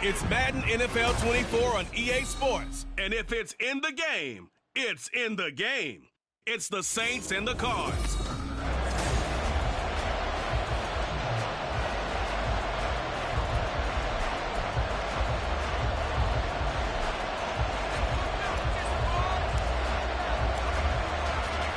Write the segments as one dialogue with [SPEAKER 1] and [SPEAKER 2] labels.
[SPEAKER 1] It's Madden NFL 24 on EA Sports. And if it's in the game, it's in the game. It's the Saints and the Cards.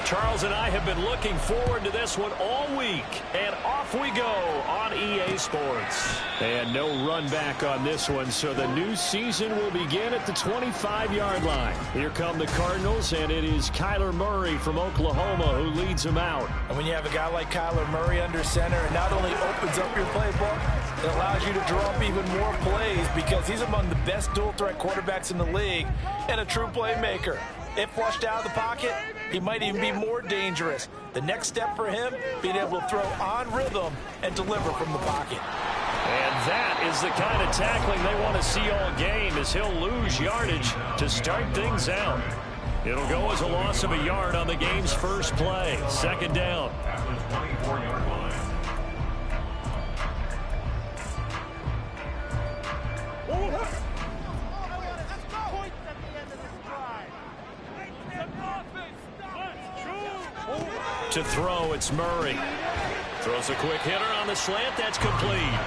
[SPEAKER 2] Charles and I have been looking forward to this one all week, and off we go on EA Sports. And no run back on this one, so the new season will begin at the 25-yard line. Here come the Cardinals, and it is Kyler Murray from Oklahoma who leads them out.
[SPEAKER 3] And when you have a guy like Kyler Murray under center, it not only opens up your playbook, it allows you to draw up even more plays because he's among the best dual-threat quarterbacks in the league and a true playmaker. If flushed out of the pocket, he might even be more dangerous. The next step for him, being able to throw on rhythm and deliver from the pocket.
[SPEAKER 2] And that is the kind of tackling they want to see all game, as he'll lose yardage to start things out. It'll go as a loss of a yard on the game's first play. Second down. To throw, it's Murray. Throws a quick hitter on the slant. That's complete.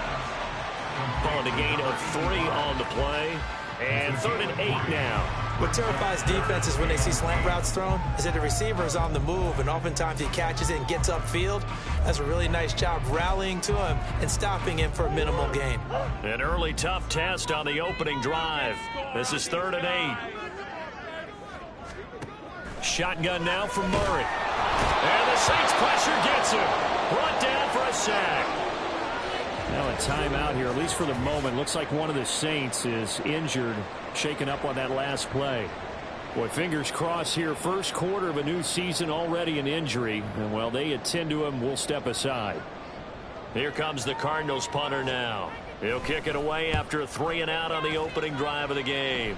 [SPEAKER 2] Calling a gain of 3 on the play. And 3rd and 8 now.
[SPEAKER 4] What terrifies defenses when they see slant routes thrown is that the receiver is on the move, and oftentimes he catches it and gets upfield. That's a really nice job rallying to him and stopping him for a minimal gain.
[SPEAKER 2] An early tough test on the opening drive. This is 3rd and 8. Shotgun now from Murray. And the Saints pressure gets him. Brought down for a sack. Now a timeout here, at least for the moment. Looks like one of the Saints is injured, shaken up on that last play. Boy, fingers crossed here. First quarter of a new season, already an injury. And while they attend to him, we'll step aside. Here comes the Cardinals punter now. He'll kick it away after a 3-and-out on the opening drive of the game.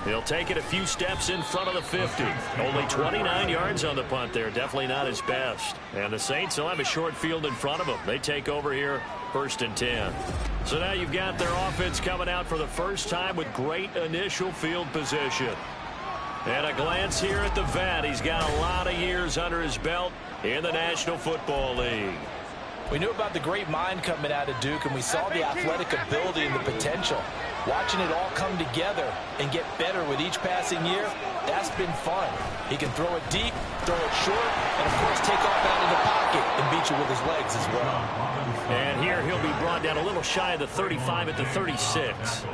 [SPEAKER 2] He'll take it a few steps in front of the 50. Only 29 yards on the punt there. Definitely not his best. And the Saints will have a short field in front of them. They take over here 1st and 10. So now you've got their offense coming out for the first time with great initial field position. And a glance here at the vet. He's got a lot of years under his belt in the National Football League.
[SPEAKER 3] We knew about the great mind coming out of Duke, and we saw the athletic ability and the potential. Watching it all come together and get better with each passing year, that's been fun. He can throw it deep, throw it short, and, of course, take off out of the pocket and beat you with his legs as well.
[SPEAKER 2] And here he'll be brought down a little shy of the 35 at the 36.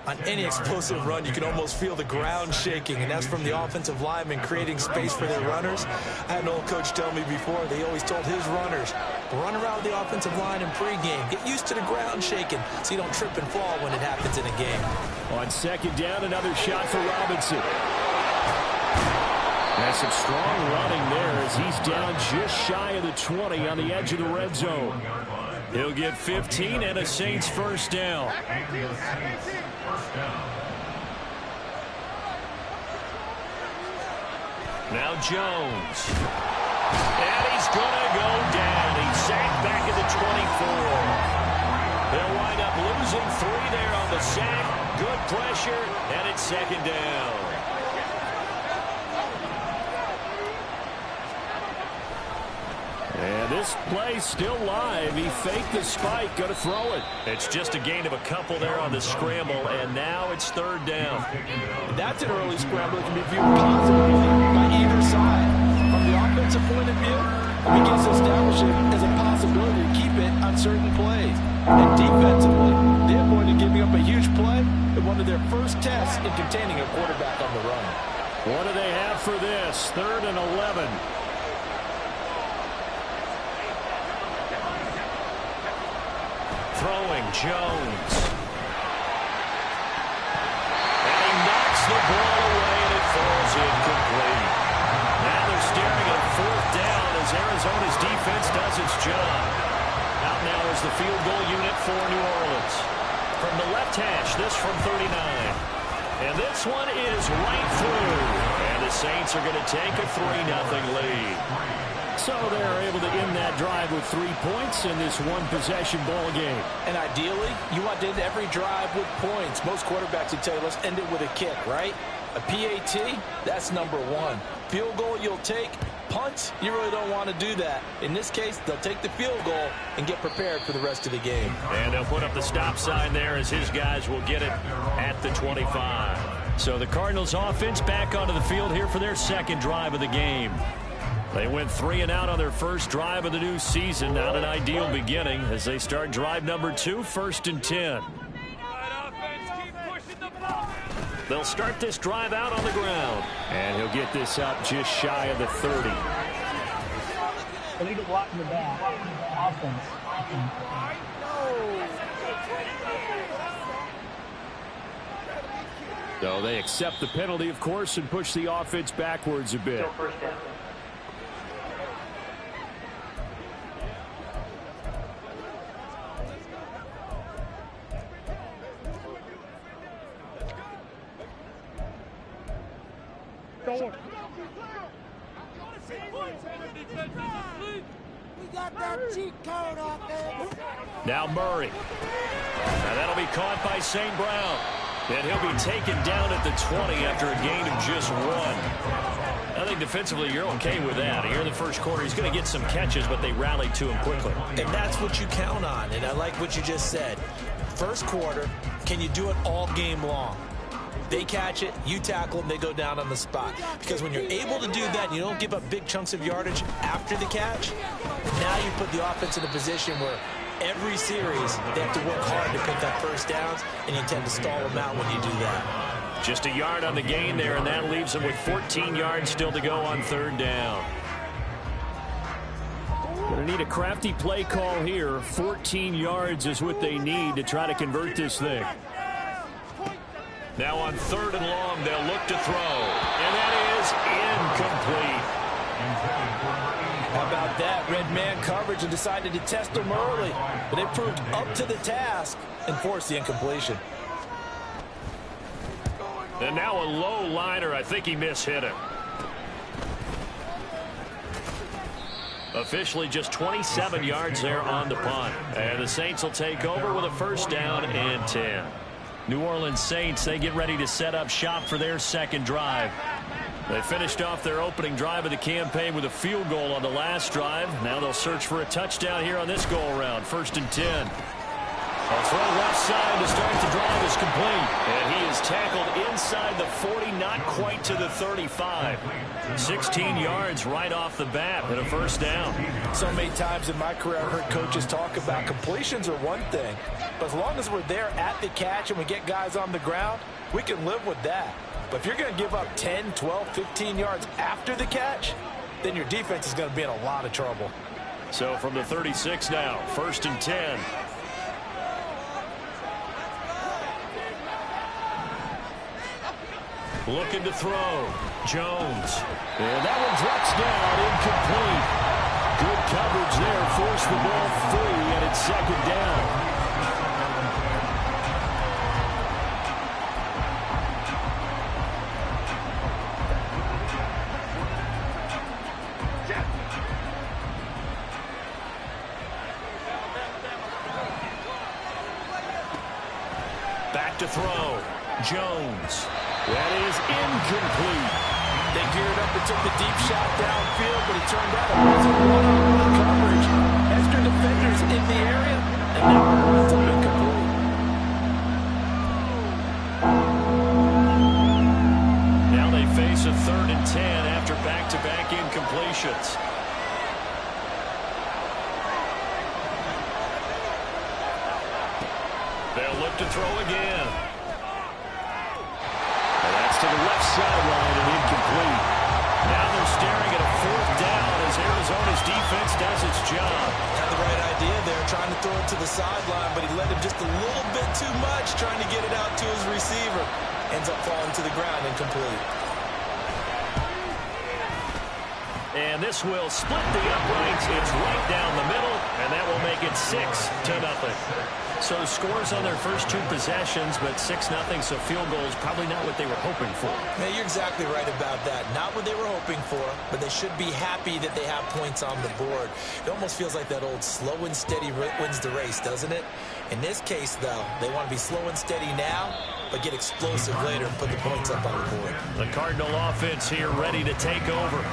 [SPEAKER 4] On any explosive run, you can almost feel the ground shaking, and that's from the offensive linemen creating space for their runners. I had an old coach tell me before, they always told his runners, run around the offensive line in pregame. Get used to the ground shaking so you don't trip and fall when it happens in a game.
[SPEAKER 2] On second down, another shot for Robinson. That's some strong running there as he's down just shy of the 20 on the edge of the red zone. He'll get 15 and a Saints first down. Now Jones. And he's going to go down. He's sacked back at the 24. They'll wind up losing 3 there on the sack. Good pressure, and it's second down. And this play's still live. He faked the spike, going to throw it. It's just a gain of a couple there on the scramble, and now it's 3rd down.
[SPEAKER 3] That's an early scramble that can be viewed positively by either side. From the offensive point of view, it begins to establish it as a possibility to keep it on certain plays. And defensively, they're going to giving up a huge play in one of their first tests in containing a quarterback on the run.
[SPEAKER 2] What do they have for this? 3rd and 11. Throwing Jones. And he knocks the ball away, and it falls incomplete. Now they're staring at 4th down as Arizona's defense does its job. Out now is the field goal unit for New Orleans. From the left hash, this from 39. And this one is right through. And the Saints are going to take a 3-0 lead. So they're able to end that that drive with 3 points in this one-possession ball game.
[SPEAKER 3] And ideally, you want to end every drive with points. Most quarterbacks would tell you, let's end it with a kick, right? A PAT, that's number one. Field goal you'll take. Punts, you really don't want to do that. In this case, they'll take the field goal and get prepared for the rest of the game.
[SPEAKER 2] And they'll put up the stop sign there as his guys will get it at the 25. So the Cardinals offense back onto the field here for their second drive of the game. They went 3 and out on their first drive of the new season. Not an ideal beginning as they start drive number 2, 1st and 10. They'll start this drive out on the ground. And he'll get this up just shy of the 30.
[SPEAKER 5] They need to block in the back. Offense.
[SPEAKER 2] So they accept the penalty, of course, and push the offense backwards a bit. Now Murray. Now that'll be caught by St. Brown. And he'll be taken down at the 20 after a gain of just 1. I think defensively you're okay with that. Here in the first quarter, he's going to get some catches, but they rallied to him quickly.
[SPEAKER 4] And that's what you count on. And I like what you just said. First quarter, can you do it all game long? They catch it, you tackle them, they go down on the spot. Because when you're able to do that and you don't give up big chunks of yardage after the catch, now you put the offense in a position where every series they have to work hard to pick up first downs, and you tend to stall them out when you do that.
[SPEAKER 2] Just a yard on the gain there, and that leaves them with 14 yards still to go on 3rd down. Going to need a crafty play call here. 14 yards is what they need to try to convert this thing. Now on 3rd and long, they'll look to throw. And that is incomplete.
[SPEAKER 3] How about that? Red man coverage and decided to test them early. But they proved up to the task and forced the incompletion.
[SPEAKER 2] And now a low liner. I think he mishit it. Officially just 27 yards there on the punt. And the Saints will take over with a 1st down and 10. New Orleans Saints, they get ready to set up shop for their second drive. They finished off their opening drive of the campaign with a field goal on the last drive. Now they'll search for a touchdown here on this go-around. 1st and 10. A throw left side to start the drive is complete. And he is tackled inside the 40, not quite to the 35. 16 yards right off the bat and a 1st down.
[SPEAKER 3] So many times in my career I've heard coaches talk about completions are one thing. But as long as we're there at the catch and we get guys on the ground, we can live with that. But if you're going to give up 10, 12, 15 yards after the catch, then your defense is going to be in a lot of trouble.
[SPEAKER 2] So from the 36 now, 1st and 10. Looking to throw. Jones. And that one drops down, incomplete. Good coverage there. Forced the ball free, and it's 2nd down. Back to throw. Jones. That is incomplete.
[SPEAKER 3] They geared up and took the deep shot downfield, but it turned out it wasn't one-on-one coverage. Extra defenders in the area, and that one was incomplete.
[SPEAKER 2] Now they face a 3rd and 10 after back-to-back incompletions. They'll look to throw again. And that's to the left sideline and incomplete. Now they're staring at a 4th down as Arizona's defense does its job.
[SPEAKER 4] Had the right idea there, trying to throw it to the sideline, but he let him just a little bit too much, trying to get it out to his receiver. Ends up falling to the ground, incomplete.
[SPEAKER 2] And this will split the uprights. It's right down the middle, and that will make it 6-0. So scores on their first 2 possessions, but 6-0, so field goals probably not what they were hoping for.
[SPEAKER 4] Man, you're exactly right about that. Not what they were hoping for, but they should be happy that they have points on the board. It almost feels like that old slow and steady wins the race, doesn't it? In this case, though, they want to be slow and steady now, but get explosive later and put the points up on the board.
[SPEAKER 2] The Cardinal offense here ready to take over.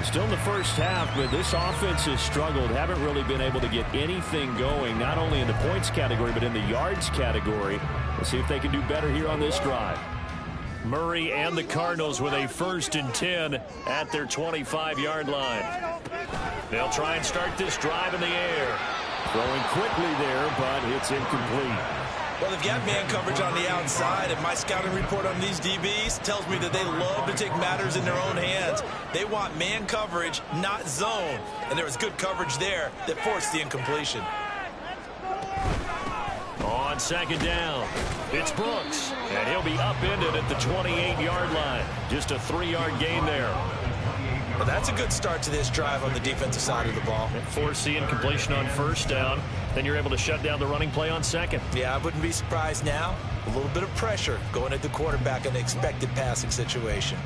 [SPEAKER 2] Still in the first half, but this offense has struggled. Haven't really been able to get anything going, not only in the points category, but in the yards category. We'll see if they can do better here on this drive. Murray and the Cardinals with a 1st and 10 at their 25-yard line. They'll try and start this drive in the air. Throwing quickly there, but it's incomplete.
[SPEAKER 4] Well, they've got man coverage on the outside, and my scouting report on these DBs tells me that they love to take matters in their own hands. They want man coverage, not zone. And there was good coverage there that forced the incompletion.
[SPEAKER 2] On 2nd down, it's Brooks, and he'll be upended at the 28-yard line. Just a 3-yard gain there.
[SPEAKER 4] Well, that's a good start to this drive on the defensive side of the ball.
[SPEAKER 2] Force the incompletion on 1st down. Then you're able to shut down the running play on 2nd.
[SPEAKER 4] Yeah, I wouldn't be surprised now. A little bit of pressure going at the quarterback in an expected passing situation.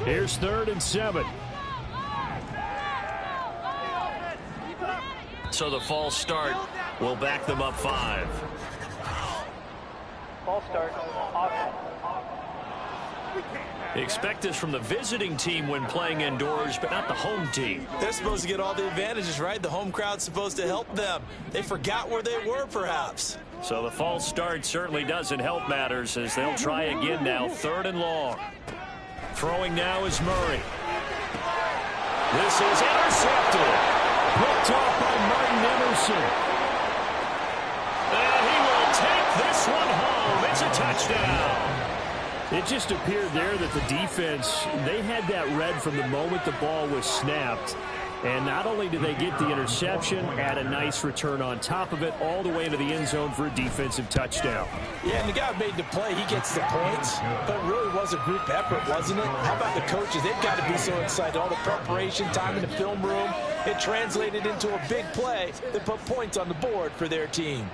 [SPEAKER 2] Here's 3rd and 7. So the false start will back them up 5.
[SPEAKER 5] False start. Awesome.
[SPEAKER 2] Expect this from the visiting team when playing indoors, but not the home team.
[SPEAKER 4] They're supposed to get all the advantages, right? The home crowd's supposed to help them. They forgot where they were, perhaps.
[SPEAKER 2] So the false start certainly doesn't help matters as they'll try again now, 3rd and long. Throwing now is Murray. This is intercepted. Picked off by Martin Emerson. And he will take this one home. It's a touchdown. It just appeared there that the defense, they had that read from the moment the ball was snapped. And not only did they get the interception, add a nice return on top of it, all the way into the end zone for a defensive touchdown.
[SPEAKER 3] Yeah, and the guy who made the play, he gets the points. But it really was a group effort, wasn't it? How about the coaches? They've got to be so excited. All the preparation time in the film room, it translated into a big play that put points on the board for their team.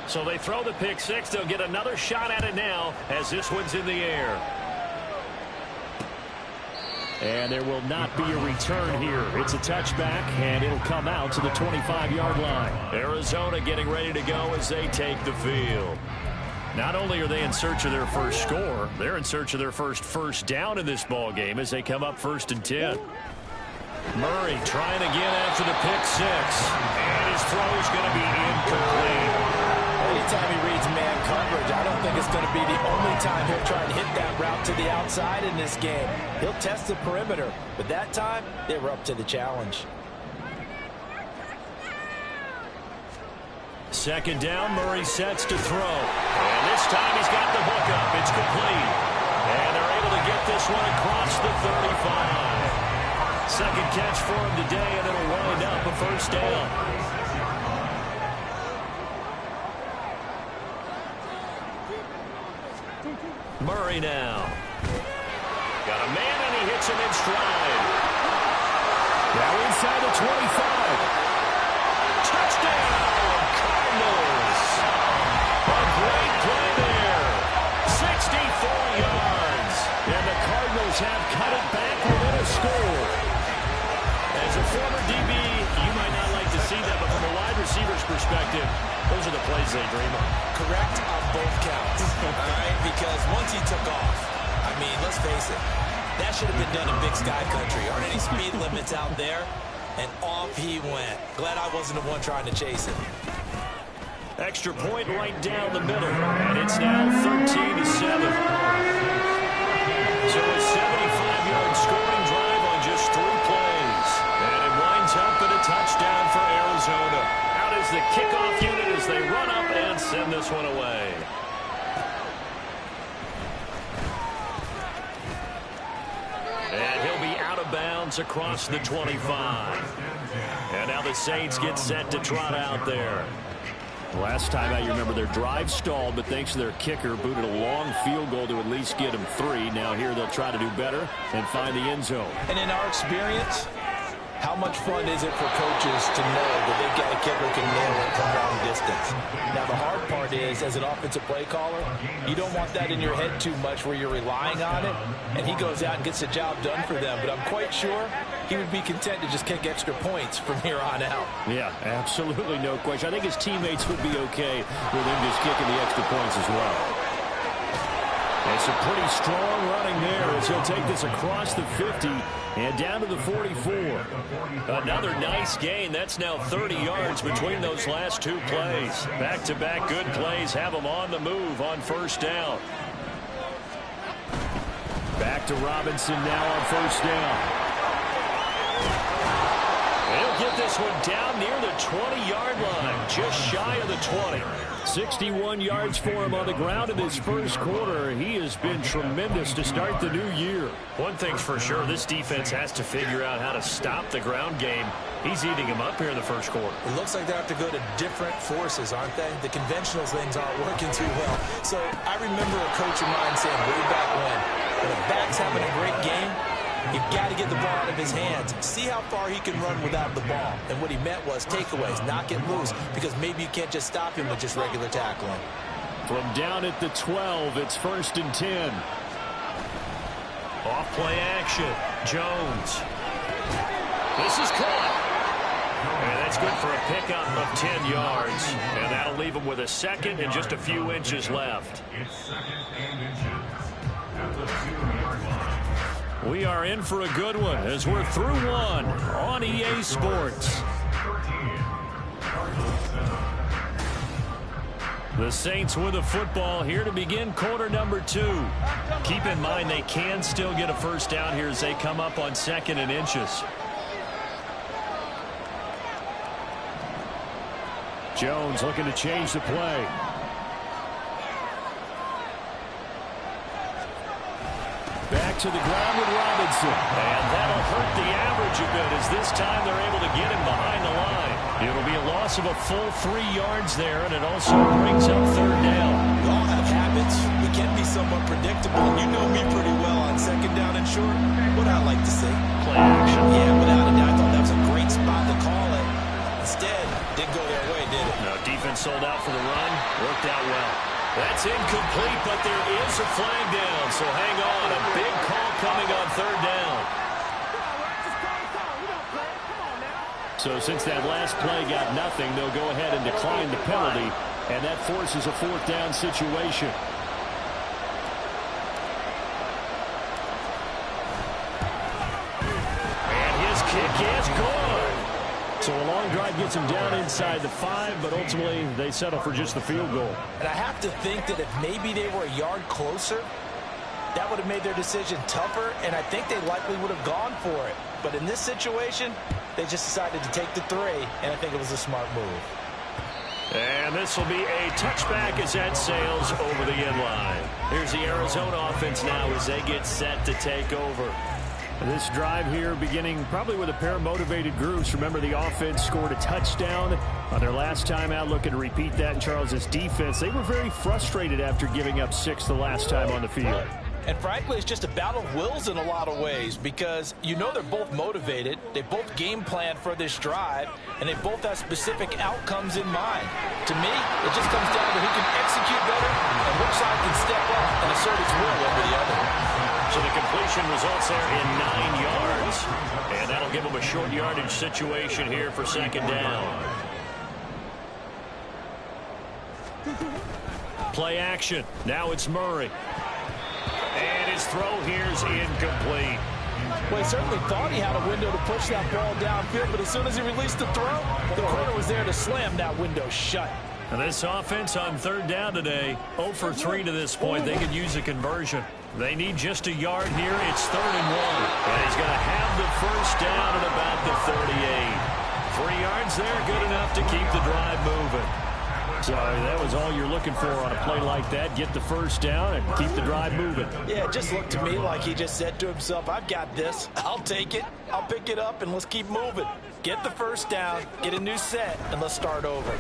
[SPEAKER 2] So they throw the pick 6. They'll get another shot at it now as this one's in the air. And there will not be a return here. It's a touchback, and it'll come out to the 25-yard line. Arizona getting ready to go as they take the field. Not only are they in search of their first score, they're in search of their first down in this ball game as they come up 1st and 10. Murray trying again after the pick 6. And his throw is going to be incomplete.
[SPEAKER 3] Anytime he reads man coverage, I don't think it's going to be the only time he'll try and hit that route to the outside in this game. He'll test the perimeter, but that time, they were up to the challenge.
[SPEAKER 2] 2nd down, Murray sets to throw. And this time he's got the hook up. It's complete. And they're able to get this one across the 35. 2nd catch for him today, and it'll wind up a 1st down. Murray now. Got a man, and he hits him in stride. Now inside the 25. Touchdown, Cardinals. A great play there. 64 yards. And the Cardinals have cut it back within a score. As a former DB, you might not like to see that, but from a wide receiver's perspective, those are the plays they dream of.
[SPEAKER 4] Correct on both counts, all right? Because once he took off, I mean, let's face it, that should have been done in Big Sky Country. Aren't any speed limits out there? And off he went. Glad I wasn't the one trying to chase him.
[SPEAKER 2] Extra point right down the middle, and it's now 13-7. So a 75-yard scoring drive on just 3 plays. And it winds up in a touchdown for Arizona. Out is the kickoff unit as they run up and send this one away. And he'll be out of bounds across the 25. And now the Saints get set to trot out there. Last time out, you remember their drive stalled, but thanks to their kicker, booted a long field goal to at least get them 3. Now here they'll try to do better and find the end zone.
[SPEAKER 3] And in our experience, how much fun is it for coaches to know that they've got a kicker who can nail it from long distance? Now, the hard part is, as an offensive play caller, you don't want that in your head too much where you're relying on it, and he goes out and gets the job done for them. But I'm quite sure he would be content to just kick extra points from here on out.
[SPEAKER 2] Yeah, absolutely no question. I think his teammates would be okay with him just kicking the extra points as well. And some pretty strong running there as he'll take this across the 50 and down to the 44. Another nice gain. That's now 30 yards between those last 2 plays. Back-to-back good plays have them on the move on first down. Back to Robinson now on first down. He'll get this one down near the 20-yard line, just shy of the 20. 61 yards for him on the ground in this first quarter. He has been tremendous to start the new year.
[SPEAKER 6] One thing's for sure, this defense has to figure out how to stop the ground game. He's eating him up here in the first quarter.
[SPEAKER 4] It looks like they have to go to different forces, aren't they? The conventional things aren't working too well. So I remember a coach of mine saying way back when a back's having a great game, you've got to get the ball out of his hands. See how far he can run without the ball. And what he meant was takeaways, knock it loose, because maybe you can't just stop him with just regular tackling.
[SPEAKER 2] From down at the 12, it's 1st and 10.
[SPEAKER 6] Off play action. Jones. This is caught. And that's good for a pickup of 10 yards. And that'll leave him with a second and just a few inches left.
[SPEAKER 2] We are in for a good one as we're through one on EA Sports. The Saints with a football here to begin quarter number 2. Keep in mind they can still get a first down here as they come up on 2nd and inches. Jones looking to change the play. Back to the ground with Robinson. And that'll hurt the average a bit as this time they're able to get him behind the line. It'll be a loss of a full 3 yards there, and it also brings up 3rd down.
[SPEAKER 4] We all have habits. We can be somewhat predictable. You know me pretty well on 2nd down and short. What I like to say.
[SPEAKER 6] Play action.
[SPEAKER 4] Yeah, without a doubt, I thought that was a great spot to call it. Instead, didn't go their way, did it?
[SPEAKER 6] No, defense sold out for the run. Worked out well.
[SPEAKER 2] That's incomplete, but there is a flag down, so hang on. A big call coming on 3rd down. So since that last play got nothing, they'll go ahead and decline the penalty, and that forces a 4th down situation. And his kick is good. So a long drive gets him down inside the 5, but ultimately they settle for just the field goal.
[SPEAKER 3] And I have to think that if maybe they were a yard closer, that would have made their decision tougher, and I think they likely would have gone for it. But in this situation, they just decided to take the 3, and I think it was a smart move.
[SPEAKER 2] And this will be a touchback as that sails over the end line.
[SPEAKER 6] Here's the Arizona offense now as they get set to take over.
[SPEAKER 2] This drive here beginning probably with a pair of motivated groups. Remember, the offense scored a touchdown on their last time out. Looking to repeat that in Charles' defense. They were very frustrated after giving up 6 the last time on the field.
[SPEAKER 3] And frankly, it's just a battle of wills in a lot of ways because you know they're both motivated. They both game plan for this drive, and they both have specific outcomes in mind. To me, it just comes down to who can execute better and which side can step up and assert its will over the other.
[SPEAKER 6] So the completion results there in 9 yards. And that'll give them a short yardage situation here for 2nd down.
[SPEAKER 2] Play action. Now it's Murray.
[SPEAKER 6] And his throw here's incomplete.
[SPEAKER 3] Well, he certainly thought he had a window to push that ball downfield, but as soon as he released the throw, the corner was there to slam that window shut.
[SPEAKER 2] And this offense on 3rd down today, 0 for 3 to this point. They could use a conversion. They need just a yard here. It's 3rd and 1. And he's going to have the first down at about the 38. 3 yards there, good enough to keep the drive moving. So that was all you're looking for on a play like that. Get the first down and keep the drive moving.
[SPEAKER 3] Yeah, it just looked to me like he just said to himself, I've got this. I'll take it. I'll pick it up, and let's keep moving. Get the first down, get a new set, and let's start over.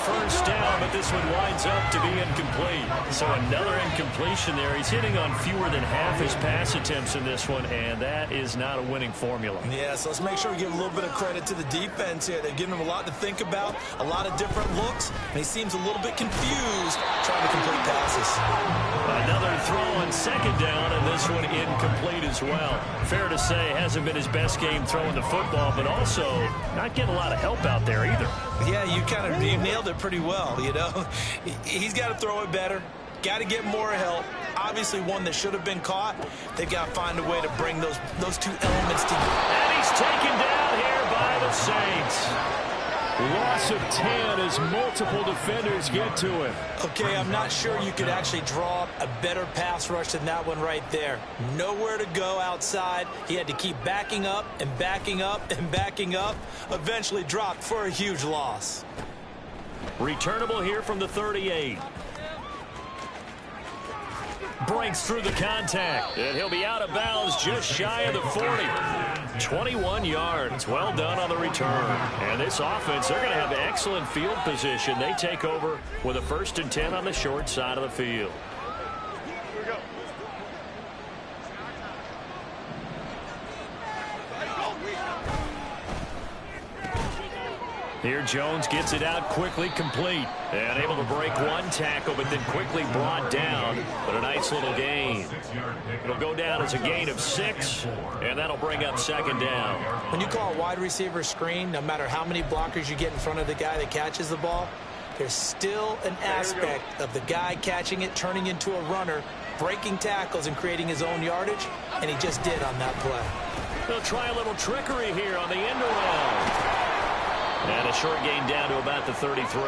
[SPEAKER 6] first down, but this one winds up to be incomplete. So another incompletion there. He's hitting on fewer than half his pass attempts in this one, and that is not a winning formula.
[SPEAKER 4] Yeah, so let's make sure we give a little bit of credit to the defense here. They've given him a lot to think about, a lot of different looks, and he seems a little bit confused trying to complete passes.
[SPEAKER 6] Another throw on second down, and this one incomplete as well. Fair to say, hasn't been his best game throwing the football, but also not getting a lot of help out there either.
[SPEAKER 4] Yeah, you nailed it pretty well, you know. He's got to throw it better, got to get more help. Obviously one that should have been caught. They've got to find a way to bring those two elements together.
[SPEAKER 6] And he's taken down here by the Saints.
[SPEAKER 2] Loss of 10 as multiple defenders get to him.
[SPEAKER 4] Okay, I'm not sure you could actually draw up a better pass rush than that one right there. Nowhere to go outside. He had to keep backing up and backing up and backing up. Eventually dropped for a huge loss.
[SPEAKER 6] Returnable here from the 38. Breaks through the contact, and he'll be out of bounds just shy of the 40. 21 yards. Well done on the return. And this offense, they're going to have excellent field position. They take over with a 1st and 10 on the short side of the field. Here Jones gets it out quickly, complete, and able to break one tackle, but then quickly brought down. But a nice little gain. It'll go down as a gain of 6, and that'll bring up second down.
[SPEAKER 4] When you call a wide receiver screen, no matter how many blockers you get in front of the guy that catches the ball, there's still an aspect of the guy catching it, turning into a runner, breaking tackles and creating his own yardage, and he just did on that play.
[SPEAKER 6] They'll try a little trickery here on the end around. And a short gain down to about the 33.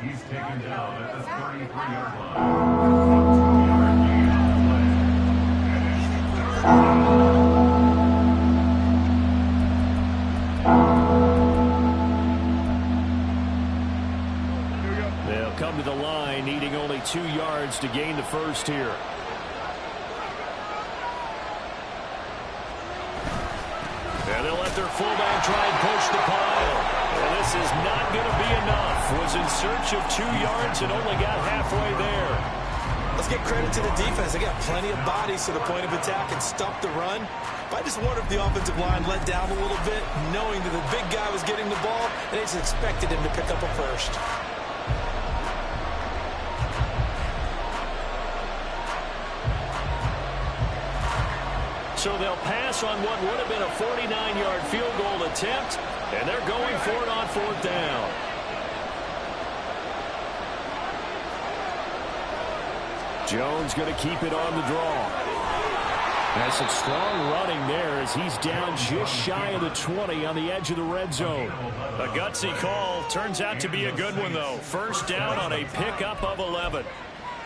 [SPEAKER 7] He's taken down at the 33-yard line.
[SPEAKER 2] They'll come to the line, needing only 2 yards to gain the first here.
[SPEAKER 6] And they'll let their fullback try and push the pile. And this is not going to be enough. Was in search of 2 yards and only got halfway there.
[SPEAKER 4] Let's give credit to the defense. They got plenty of bodies to the point of attack and stop the run. But I just wonder if the offensive line let down a little bit, knowing that the big guy was getting the ball, and they just expected him to pick up a first.
[SPEAKER 6] So they'll pass on what would have been a 49-yard field goal attempt, and they're going for it on 4th down.
[SPEAKER 2] Jones going to keep it on the draw. That's some strong running there as he's down just shy of the 20 on the edge of the red zone.
[SPEAKER 6] A gutsy call. Turns out to be a good one, though. 1st down on a pickup of 11.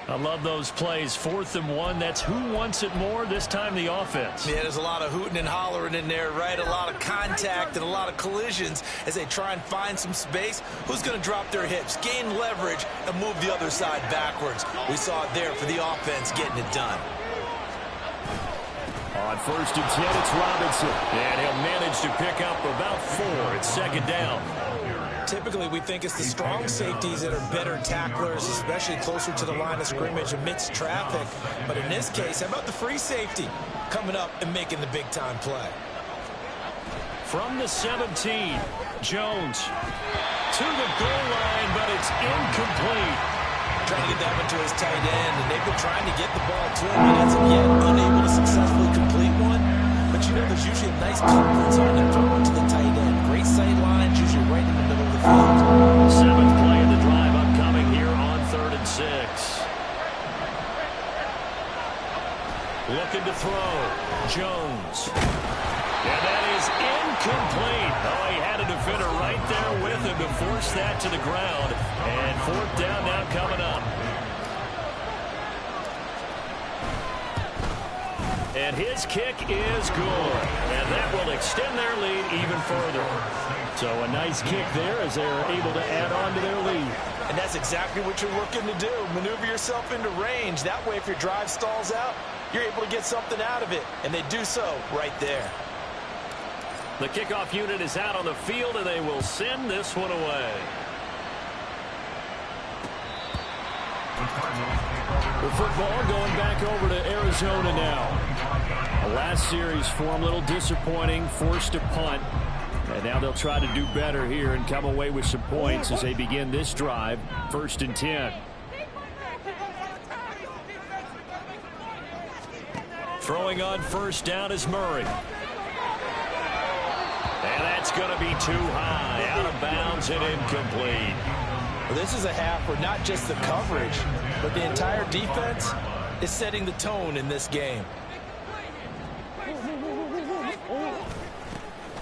[SPEAKER 6] I love those plays. 4th and 1. That's who wants it more, this time the offense.
[SPEAKER 4] Yeah, there's a lot of hooting and hollering in there, right? A lot of contact and a lot of collisions as they try and find some space. Who's going to drop their hips, gain leverage, and move the other side backwards? We saw it there for the offense getting it done.
[SPEAKER 2] On 1st and 10, it's Robinson.
[SPEAKER 6] And he'll manage to pick up about 4. It's 2nd down.
[SPEAKER 4] Typically, we think it's the strong safeties that are better tacklers, especially closer to the line of scrimmage amidst traffic. But in this case, how about the free safety coming up and making the big-time play?
[SPEAKER 6] From the 17, Jones to the goal line, but it's incomplete.
[SPEAKER 4] Trying to get that one to his tight end, and they've been trying to get the ball to him, but as of yet, unable to successfully complete one. But you know, there's usually a nice clearance on that throw to the tight end. Great sight lines, usually right in the middle of the field.
[SPEAKER 6] 7th play of the drive upcoming here on 3rd and 6. Looking to throw. Jones. And that is incomplete. Oh, he had a defender right there with him to force that to the ground. And 4th down now coming up. And his kick is good. And that will extend their lead even further.
[SPEAKER 2] So a nice kick there as they're able to add on to their lead.
[SPEAKER 4] And that's exactly what you're looking to do. Maneuver yourself into range. That way, if your drive stalls out, you're able to get something out of it. And they do so right there.
[SPEAKER 6] The kickoff unit is out on the field, and they will send this one away.
[SPEAKER 2] The football going back over to Arizona now. The last series for them, a little disappointing, forced to punt. And now they'll try to do better here and come away with some points as they begin this drive, 1st and 10.
[SPEAKER 6] Throwing on 1st down is Murray. And that's going to be too high, out of bounds and incomplete.
[SPEAKER 3] Well, this is a half where not just the coverage, but the entire defense is setting the tone in this game.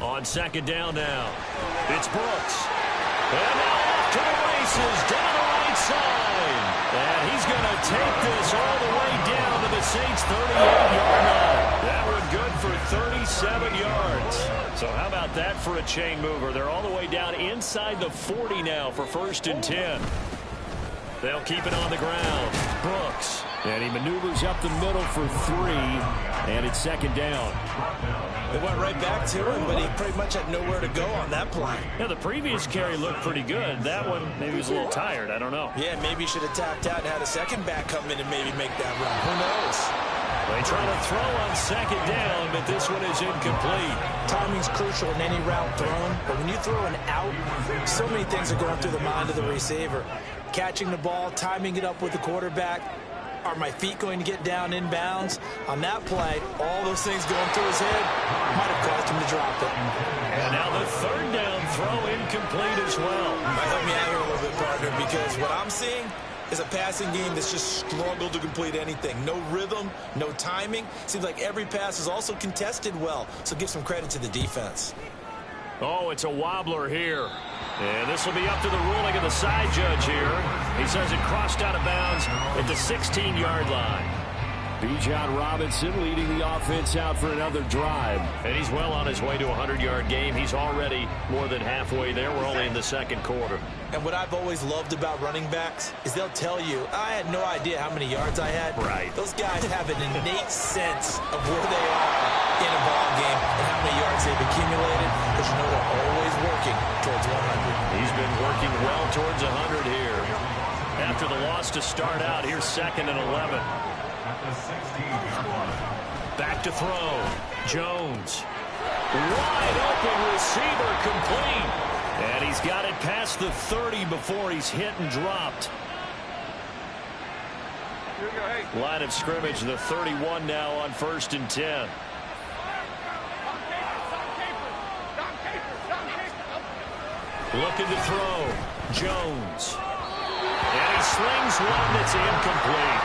[SPEAKER 6] On 2nd down now, it's Brooks. And now off to the races, down the right side. And he's going to take this all the way down to the Saints' 38-yard line. That one good for 37 yards. So how about that for a chain mover? They're all the way down inside the 40 now for 1st and 10. They'll keep it on the ground. Brooks.
[SPEAKER 2] And he maneuvers up the middle for 3, and it's 2nd down.
[SPEAKER 3] They went right back to him, but he pretty much had nowhere to go on that play.
[SPEAKER 6] Yeah, the previous carry looked pretty good. That one, maybe he was a little tired. I don't know.
[SPEAKER 3] Yeah, maybe he should have tapped out and had a second back come in and maybe make that run. Who knows?
[SPEAKER 6] They try to throw on 2nd down, but this one is incomplete.
[SPEAKER 3] Timing's crucial in any route thrown, but when you throw an out, so many things are going through the mind of the receiver. Catching the ball, timing it up with the quarterback. Are my feet going to get down in bounds? On that play, all those things going through his head might have caused him to drop it.
[SPEAKER 6] And now the 3rd down throw incomplete as well.
[SPEAKER 3] Help me out here a little bit, partner, because what I'm seeing is a passing game that's just struggled to complete anything. No rhythm, no timing. Seems like every pass is also contested well, so give some credit to the defense.
[SPEAKER 6] Oh, it's a wobbler here. And this will be up to the ruling of the side judge here. He says it crossed out of bounds at the 16-yard line.
[SPEAKER 2] Bijan Robinson leading the offense out for another drive.
[SPEAKER 6] And he's well on his way to a 100-yard game. He's already more than halfway there. We're only in the 2nd quarter.
[SPEAKER 3] And what I've always loved about running backs is they'll tell you, I had no idea how many yards I had.
[SPEAKER 6] Right.
[SPEAKER 3] Those guys have an innate sense of where they are in a ball game and how many yards they've accumulated, because you know they're always working towards 100.
[SPEAKER 6] He's been working well towards 100 here. After the loss to start out, here's 2nd and 11. Back to throw. Jones. Wide open receiver, complete. And he's got it past the 30 before he's hit and dropped. Line of scrimmage, the 31 now on 1st and 10. Looking to throw. Jones. And he slings one that's incomplete.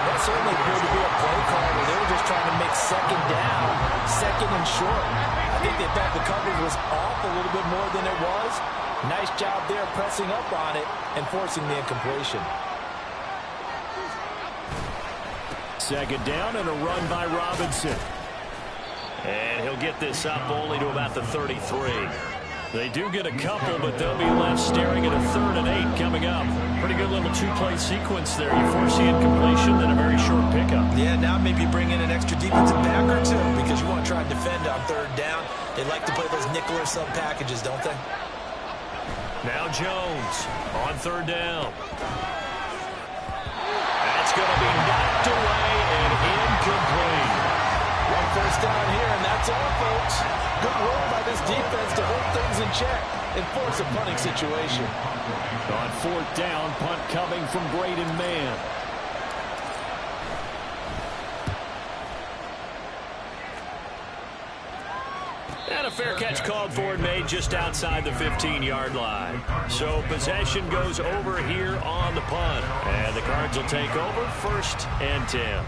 [SPEAKER 3] That certainly appeared to be a play call where they were just trying to make 2nd down, 2nd and short. I think they thought the coverage was off a little bit more than it was. Nice job there pressing up on it and forcing the incompletion.
[SPEAKER 2] 2nd down and a run by Robinson.
[SPEAKER 6] And he'll get this up only to about the 33. They do get a couple, but they'll be left staring at a 3rd and 8 coming up. Pretty good little 2-play sequence there. You force the incompletion, then a very short pickup.
[SPEAKER 3] Yeah, now maybe bring in an extra defensive back or two, because you want to try and defend on 3rd down. They like to play those nickel or sub packages, don't they?
[SPEAKER 6] Now Jones on 3rd down. That's going to be knocked away and incomplete.
[SPEAKER 3] 1 first down here, and that's all, folks. Good work by this defense to hold things in check and force a punting situation.
[SPEAKER 2] On 4th down, punt coming from Braden Mann.
[SPEAKER 6] And a fair catch called for and made just outside the 15-yard line. So possession goes over here on the punt. And the Cards will take over 1st and 10.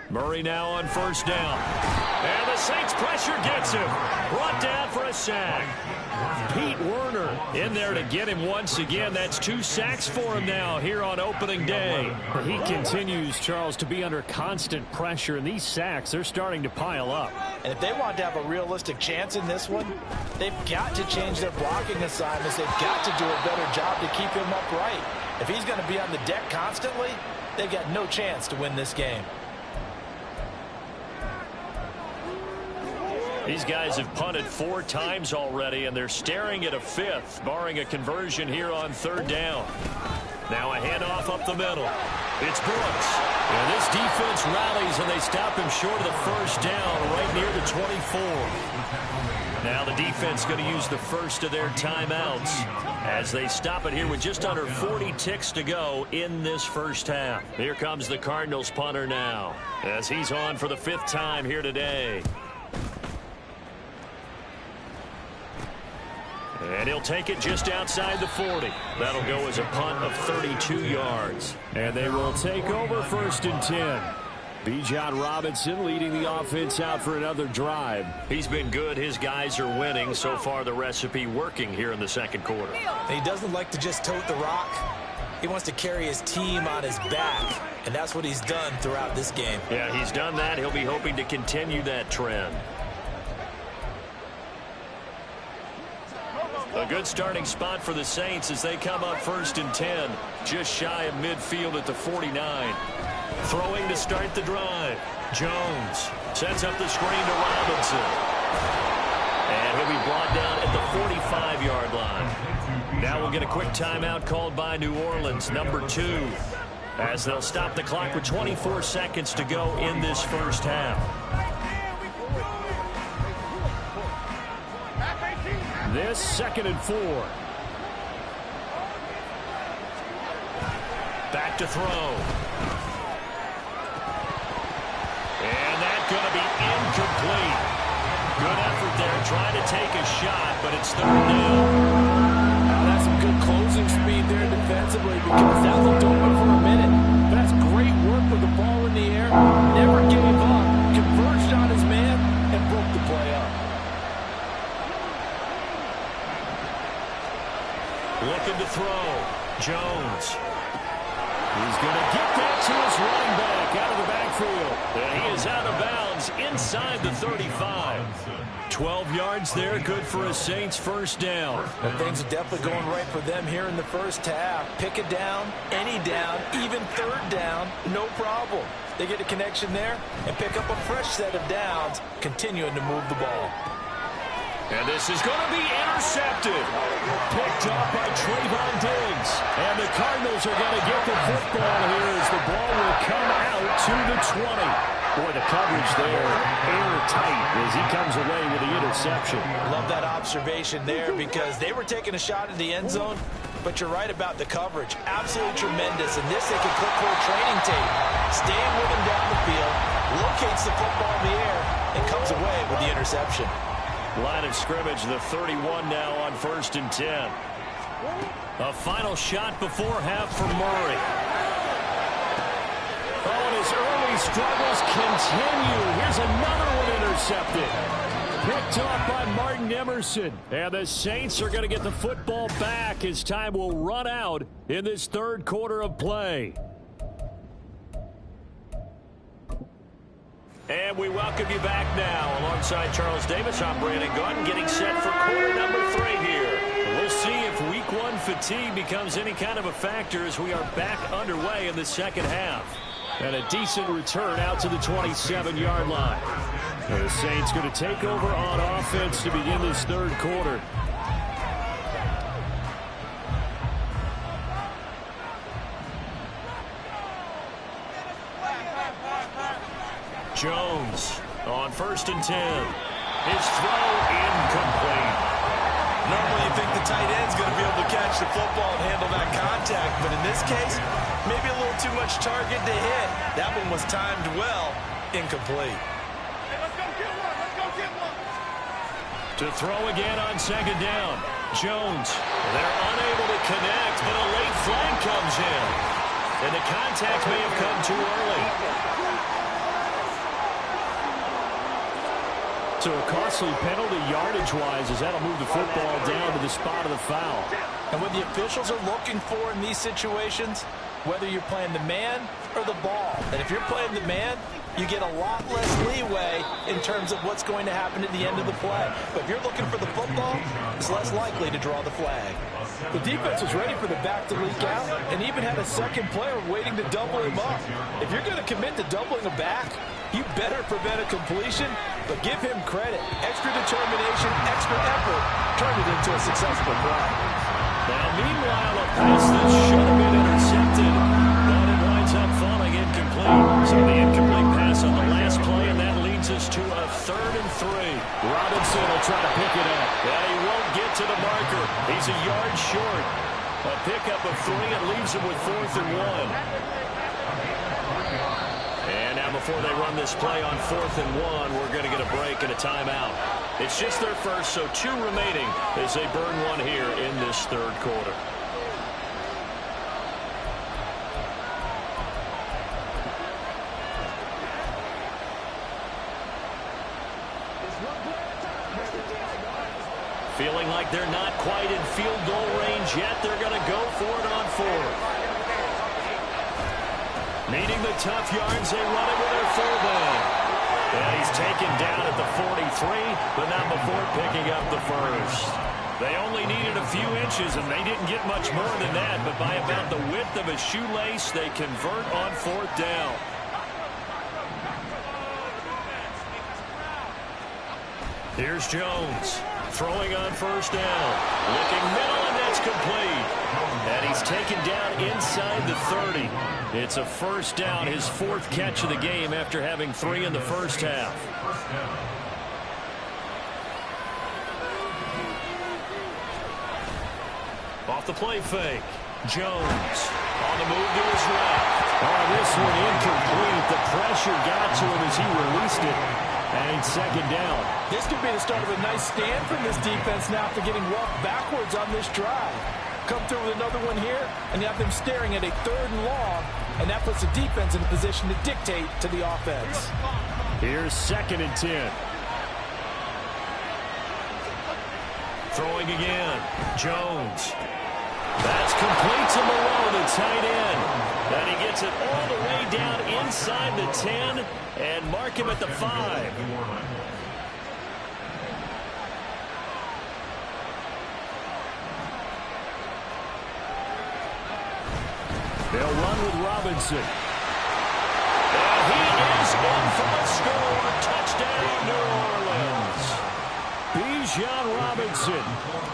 [SPEAKER 6] Murray now on 1st down. And the Saints pressure gets him. Brought down for a sack.
[SPEAKER 2] Pete Werner in there to get him once again. That's 2 sacks for him now here on opening day. He continues, Charles, to be under constant pressure, and these sacks, they're starting to pile up.
[SPEAKER 3] And if they want to have a realistic chance in this one, they've got to change their blocking assignments. They've got to do a better job to keep him upright. If he's going to be on the deck constantly, they've got no chance to win this game.
[SPEAKER 2] These guys have punted 4 times already, and they're staring at a 5th, barring a conversion here on 3rd down. Now a handoff up the middle. It's Brooks. And this defense rallies, and they stop him short of the 1st down right near the 24. Now the defense going to use the first of their timeouts as they stop it here with just under 40 ticks to go in this first half. Here comes the Cardinals punter now as he's on for the 5th time here today. And he'll take it just outside the 40. That'll go as a punt of 32 yards. And they will take over 1st and 10. Bijan Robinson leading the offense out for another drive. He's been good. His guys are winning. So far, the recipe working here in the 2nd quarter.
[SPEAKER 4] He doesn't like to just tote the rock. He wants to carry his team on his back, and that's what he's done throughout this game.
[SPEAKER 2] Yeah, he's done that. He'll be hoping to continue that trend. A good starting spot for the Saints as they come up 1st and 10, just shy of midfield at the 49. Throwing to start the drive. Jones sets up the screen to Robinson. And he'll be brought down at the 45-yard line. Now we'll get a quick timeout called by New Orleans, number 2, as they'll stop the clock with 24 seconds to go in this first half. This 2nd and 4. Back to throw. And that's going to be incomplete. Good effort there, trying to take a shot, but it's 3rd down.
[SPEAKER 3] That's some good closing speed there defensively because that looked open for a minute. That's great work with the ball in the air. Never gave up. Converged on his man and broke the play up.
[SPEAKER 2] Looking to throw. Jones. He's going to get that to his running back out of the backfield. And he is out of bounds inside the 35. 12 yards there, good for a Saints 1st down.
[SPEAKER 3] And things are definitely going right for them here in the first half. Pick a down, any down, even 3rd down, no problem. They get a connection there and pick up a fresh set of downs, continuing to move the ball.
[SPEAKER 2] And this is going to be intercepted. Picked up by Trayvon Diggs. And the Cardinals are going to get the football here as the ball will come out to the 20. Boy, the coverage there airtight as he comes away with the interception.
[SPEAKER 3] Love that observation there because they were taking a shot at the end zone, but you're right about the coverage. Absolutely tremendous. And this they can click for a training tape. Staying with him down the field, locates the football in the air, and comes away with the interception.
[SPEAKER 2] Line of scrimmage, the 31 now on 1st and 10. A final shot before half for Murray. Oh, and his early struggles continue. Here's another one intercepted. Picked off by Martin Emerson. And the Saints are going to get the football back as time will run out in this 3rd quarter of play. And we welcome you back now. Alongside Charles Davis, I'm Brandon Gordon, getting set for quarter number 3 here. We'll see if week 1 fatigue becomes any kind of a factor as we are back underway in the 2nd half. And a decent return out to the 27-yard line. And the Saints going to take over on offense to begin this 3rd quarter. Jones on 1st and 10. His throw incomplete.
[SPEAKER 4] Normally you think the tight end's going to be able to catch the football and handle that contact, but in this case, maybe a little too much target to hit. That one was timed well, incomplete.
[SPEAKER 1] Hey, let's go get one.
[SPEAKER 2] To throw again on 2nd down. Jones. They're unable to connect, but a late flag comes in. And the contact may have come too early. to a costly penalty yardage-wise, as that'll move the football down to the spot of the foul.
[SPEAKER 3] And what the officials are looking for in these situations, whether you're playing the man or the ball, and if you're playing the man, you get a lot less leeway in terms of what's going to happen at the end of the play. But if you're looking for the football, it's less likely to draw the flag. The defense was ready for the back to leak out and even had a second player waiting to double him up. If you're going to commit to doubling a back, you better prevent a completion, but give him credit. Extra determination, extra effort, turned it into a successful play.
[SPEAKER 2] Now, meanwhile, a pass that should have been intercepted, but it winds up falling incomplete. So the incomplete pass on the last play, and that leads us to a 3rd and 3. Robinson will try to pick it up. Yeah, he won't get to the marker. He's a yard short. A pickup of 3 and leaves him with 4th and 1. And now before they run this play on 4th and 1, we're going to get a break and a timeout. It's just their first, so 2 remaining as they burn one here in this 3rd quarter. Feeling like they're not quite in field goal range yet, they're going to go for it on 4th. Needing the tough yards, they run it with their fullback. And he's taken down at the 43, but not before picking up the first. They only needed a few inches, and they didn't get much more than that, but by about the width of a shoelace, they convert on 4th down. Here's Jones, throwing on 1st down. Looking middle, and that's complete. And he's taken down inside the 30. It's a 1st down, his 4th catch of the game after having 3 in the first half. Off the play fake. Jones on the move to his left. Oh, this one incomplete. The pressure got to him as he released it. And 2nd down.
[SPEAKER 3] This could be the start of a nice stand from this defense now after getting walked backwards on this drive. Come through with another one here, and you have them staring at a 3rd and long, and that puts the defense in a position to dictate to the offense.
[SPEAKER 2] Here's 2nd and 10. Throwing again. Jones. That's complete to Moreau, the tight end. And he gets it all the way down inside the 10 and mark him at the 5. They'll run with Robinson. And he is in for a score. Touchdown, New Orleans. Bijan Robinson,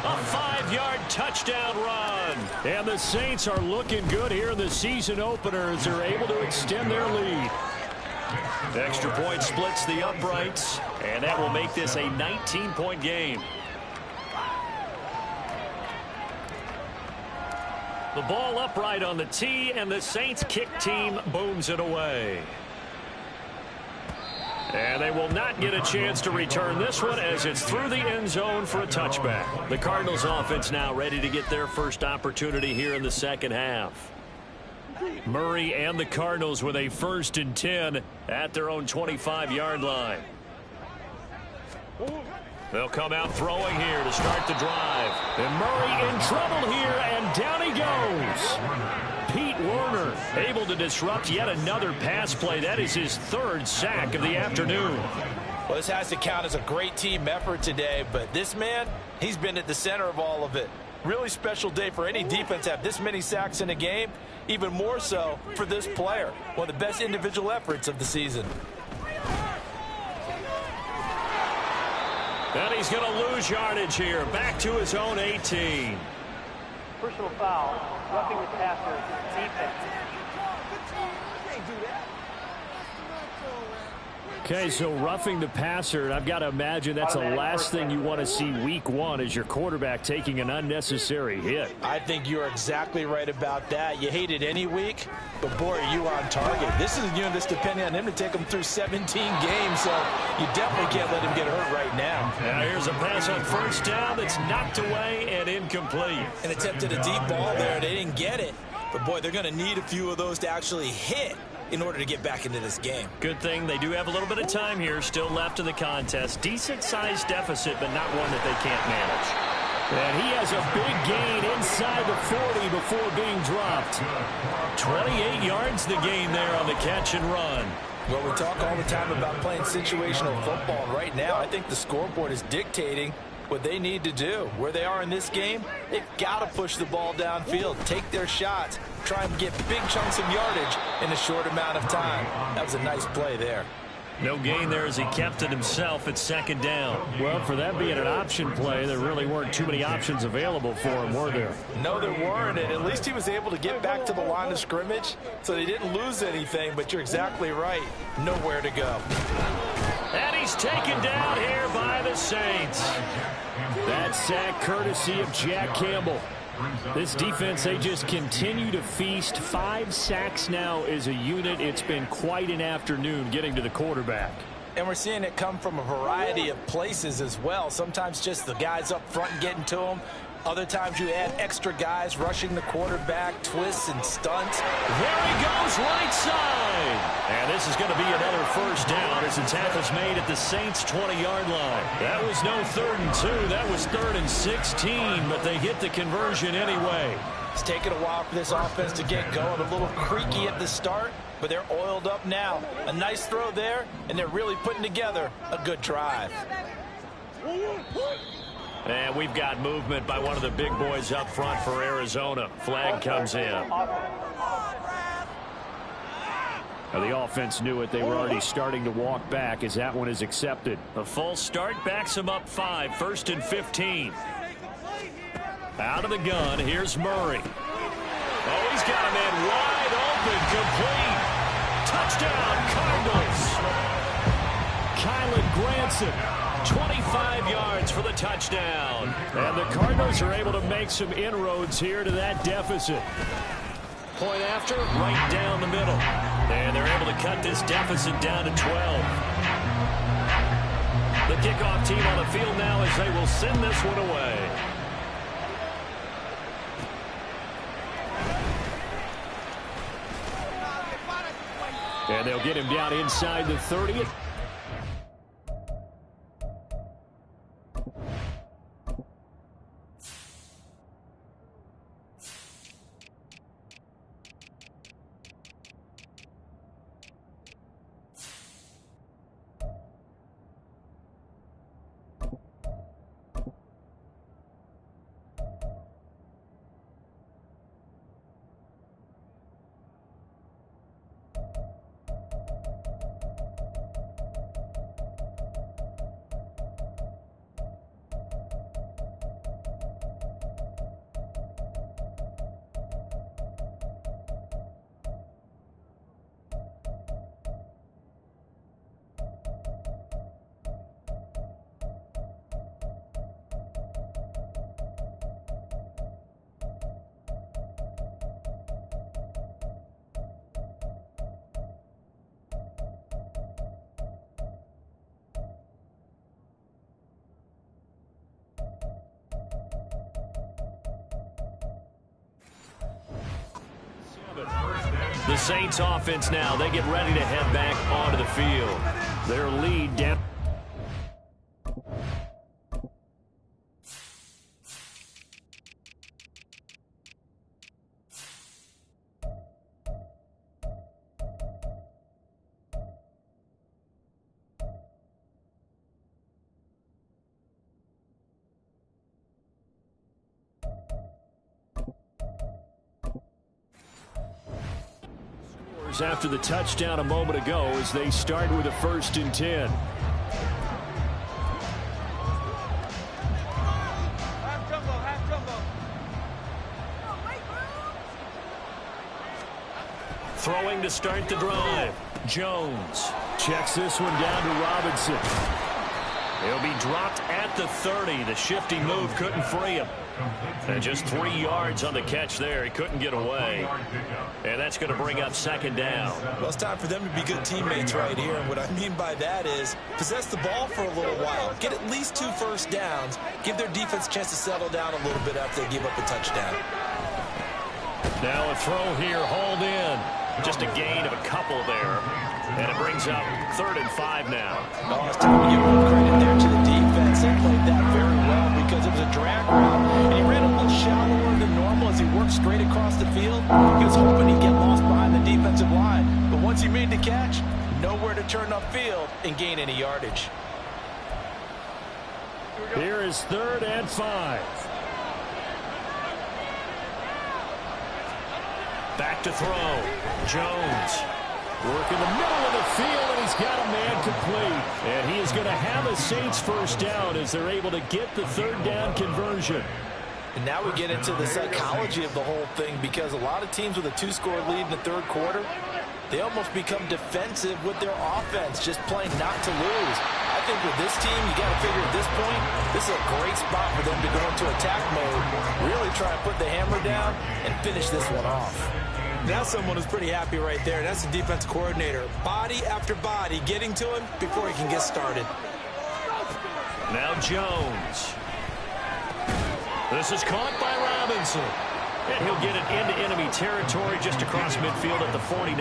[SPEAKER 2] a 5-yard touchdown run. And the Saints are looking good here in the season opener as they're able to extend their lead. The extra point splits the uprights, and that will make this a 19-point game. The ball upright on the tee, and the Saints kick team booms it away. And they will not get a chance to return this one as it's through the end zone for a touchback. The Cardinals offense now ready to get their first opportunity here in the second half. Murray and the Cardinals with a 1st and 10 at their own 25-yard line. They'll come out throwing here to start the drive. And Murray in trouble here, and down he goes. Pete Werner able to disrupt yet another pass play. That is his 3rd sack of the afternoon.
[SPEAKER 3] Well, this has to count as a great team effort today, but this man, he's been at the center of all of it. Really special day for any defense to have this many sacks in a game, even more so for this player. One of the best individual efforts of the season.
[SPEAKER 2] And he's going to lose yardage here. Back to his own 18.
[SPEAKER 5] Personal foul, roughing the passer, defense.
[SPEAKER 2] Okay, so roughing the passer, and I've got to imagine that's the last thing you want to see week 1 is your quarterback taking an unnecessary hit.
[SPEAKER 3] I think you're exactly right about that. You hate it any week, but boy, are you on target. This is a unit that's depending on him to take him through 17 games, so you definitely can't let him get hurt right now.
[SPEAKER 2] Now here's a pass on 1st down that's knocked away and incomplete.
[SPEAKER 4] And attempted a deep ball there. They didn't get it. But, boy, they're going to need a few of those to actually hit in order to get back into this game.
[SPEAKER 6] Good thing they do have a little bit of time here still left in the contest. Decent-sized deficit, but not one that they can't manage.
[SPEAKER 2] And he has a big gain inside the 40 before being dropped.
[SPEAKER 6] 28 yards the gain there on the catch and run.
[SPEAKER 3] Well, we talk all the time about playing situational football. And right now, I think the scoreboard is dictating what they need to do. Where they are in this game, they've got to push the ball downfield, take their shots, try and get big chunks of yardage in a short amount of time. That was a nice play there.
[SPEAKER 6] No gain there as he kept it himself at second down.
[SPEAKER 2] Well, for that being an option play, there really weren't too many options available for him, were there?
[SPEAKER 3] No, there weren't, and at least he was able to get back to the line of scrimmage, so they didn't lose anything, but you're exactly right. Nowhere to go.
[SPEAKER 6] And he's taken down here by the Saints.
[SPEAKER 2] That sack courtesy of Jack Campbell. This defense, they just continue to feast. 5 sacks now as a unit. It's been quite an afternoon getting to the quarterback.
[SPEAKER 3] And we're seeing it come from a variety of places as well. Sometimes just the guys up front getting to them. Other times you add extra guys rushing the quarterback, twists and stunts.
[SPEAKER 6] There he goes, right side. And this is going to be another first down as the tackle's made at the Saints' 20-yard line. That was no 3rd and 2. That was 3rd and 16, but they hit the conversion anyway.
[SPEAKER 3] It's taken a while for this offense to get going. A little creaky at the start, but they're oiled up now. A nice throw there, and they're really putting together a good drive.
[SPEAKER 6] And we've got movement by one of the big boys up front for Arizona. Flag comes in.
[SPEAKER 2] Now the offense knew it. They were already starting to walk back as that one is accepted.
[SPEAKER 6] A false start backs him up 5. 1st and 15. Out of the gun, here's Murray. Oh, he's got a man wide open, complete. Touchdown, Cardinals. Kylan Granson. 25 yards for the touchdown.
[SPEAKER 2] And the Cardinals are able to make some inroads here to that deficit.
[SPEAKER 6] Point after, right down the middle. And they're able to cut this deficit down to 12. The kickoff team on the field now as they will send this one away.
[SPEAKER 2] And they'll get him down inside the 30th.
[SPEAKER 6] The Saints offense now, they get ready to head back onto the field.
[SPEAKER 2] Their lead down. After the touchdown a moment ago as they start with a 1st and 10.
[SPEAKER 6] Throwing to start the drive. Jones
[SPEAKER 2] checks this one down to Robinson.
[SPEAKER 6] He'll be dropped at the 30. The shifty move couldn't free him. And just 3 yards on the catch there. He couldn't get away. And that's going to bring up 2nd down.
[SPEAKER 4] Well, it's time for them to be good teammates right here. And what I mean by that is possess the ball for a little while. Get at least 2 first downs. Give their defense a chance to settle down a little bit after they give up a touchdown.
[SPEAKER 6] Now a throw here, hauled in. Just a gain of a couple there. And it brings up 3rd and 5 now.
[SPEAKER 4] Oh, it's time to give more credit there to the defense. They played that very well because it was a drag route. And he ran a little shallower than normal as he worked straight across the field. He was hoping he'd get lost behind the defensive line. But once he made the catch, nowhere to turn upfield and gain any yardage.
[SPEAKER 2] Here is 3rd and 5.
[SPEAKER 6] Back to throw. Jones.
[SPEAKER 2] Work in the middle of the field, and he's got a man complete. And he is going to have a Saints first down as they're able to get the 3rd down conversion.
[SPEAKER 3] And now we get into the psychology of the whole thing, because a lot of teams with a 2-score lead in the 3rd quarter, they almost become defensive with their offense, just playing not to lose. I think with this team, you got to figure at this point, this is a great spot for them to go into attack mode, really try and put the hammer down and finish this one off.
[SPEAKER 4] That's someone who's pretty happy right there. That's the defense coordinator. Body after body getting to him before he can get started.
[SPEAKER 6] Now Jones. This is caught by Robinson. And he'll get it into enemy territory just across midfield at the 49.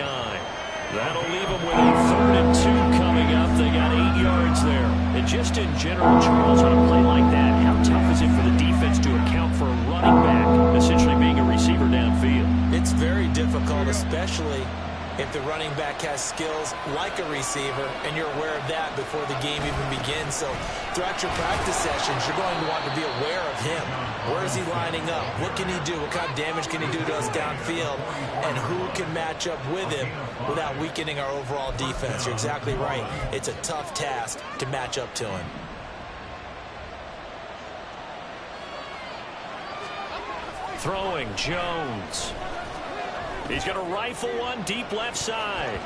[SPEAKER 6] That'll leave them with a 3rd and 2 coming up. They got 8 yards there. And just in general, Charles, on a play like that, how tough is it for the defense to account for a running back essentially being a receiver downfield?
[SPEAKER 4] It's very difficult, especially if the running back has skills like a receiver, and you're aware of that before the game even begins. So throughout your practice sessions, you're going to want to be aware of him. Where is he lining up? What can he do? What kind of damage can he do to us downfield? And who can match up with him without weakening our overall defense? You're exactly right. It's a tough task to match up to him.
[SPEAKER 6] Throwing, Jones. He's going to rifle one deep left side.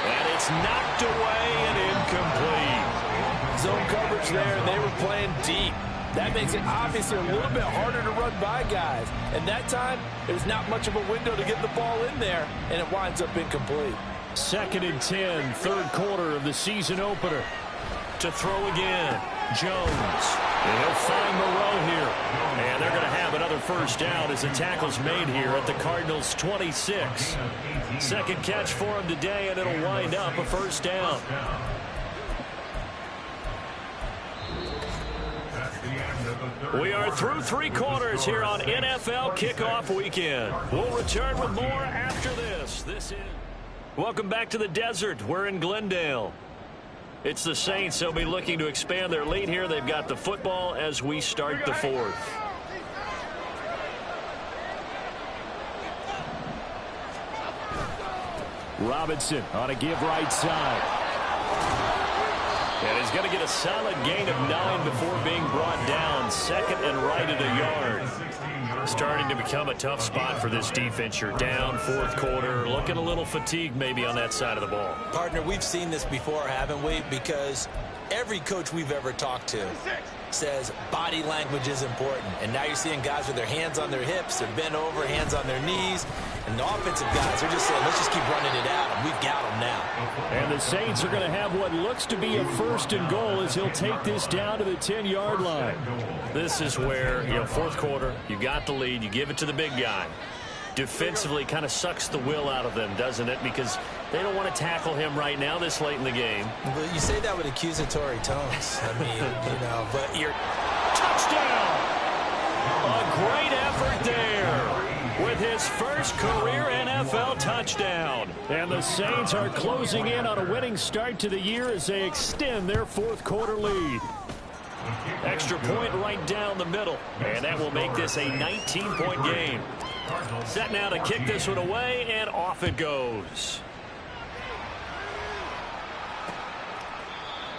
[SPEAKER 6] And it's knocked away and incomplete.
[SPEAKER 3] Zone coverage there, and they were playing deep. That makes it obviously a little bit harder to run by guys. And that time, there's not much of a window to get the ball in there, and it winds up incomplete.
[SPEAKER 2] 2nd and 10, 3rd quarter of the season opener.
[SPEAKER 6] To throw again, Jones. And he'll find Moreau here. And they're going to have another first down as the tackle's made here at the Cardinals' 26. 2nd catch for him today, and it'll wind up a first down. We are through 3 quarters here on NFL Kickoff Weekend. We'll return with more after this. Welcome back to the desert. We're in Glendale. It's the Saints. They'll be looking to expand their lead here. They've got the football as we start the 4th.
[SPEAKER 2] Robinson on a give right side.
[SPEAKER 6] And he's going to get a solid gain of 9 before being brought down. 2nd and right at a yard. Starting to become a tough spot for this defense. You're down 4th quarter. Looking a little fatigued maybe on that side of the ball.
[SPEAKER 4] Partner, we've seen this before, haven't we? Because every coach we've ever talked to says body language is important. And now you're seeing guys with their hands on their hips, they're bent over, hands on their knees. And the offensive guys are just saying, let's just keep running it out. And we've got them now.
[SPEAKER 2] And the Saints are going to have what looks to be a 1st and goal as he'll take this down to the 10-yard line.
[SPEAKER 6] This is where, 4th quarter, you got the lead, you give it to the big guy. Defensively kind of sucks the will out of them, doesn't it? Because they don't want to tackle him right now this late in the game.
[SPEAKER 4] But you say that with accusatory tones. I mean, but you're...
[SPEAKER 6] Touchdown! A great effort there with his first career NFL touchdown.
[SPEAKER 2] And the Saints are closing in on a winning start to the year as they extend their 4th quarter lead.
[SPEAKER 6] Extra point right down the middle. And that will make this a 19-point game. Set now to kick this one away, and off it goes.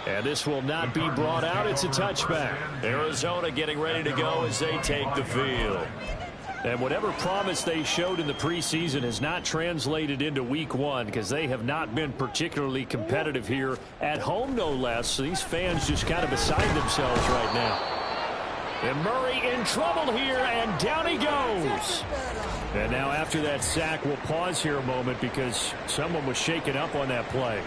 [SPEAKER 2] And this will not be brought out. It's a touchback.
[SPEAKER 6] Arizona getting ready to go as they take the field.
[SPEAKER 2] And whatever promise they showed in the preseason has not translated into week 1 because they have not been particularly competitive here at home, no less. So these fans just kind of beside themselves right now. And Murray in trouble here, and down he goes. And now after that sack, we'll pause here a moment because someone was shaken up on that play.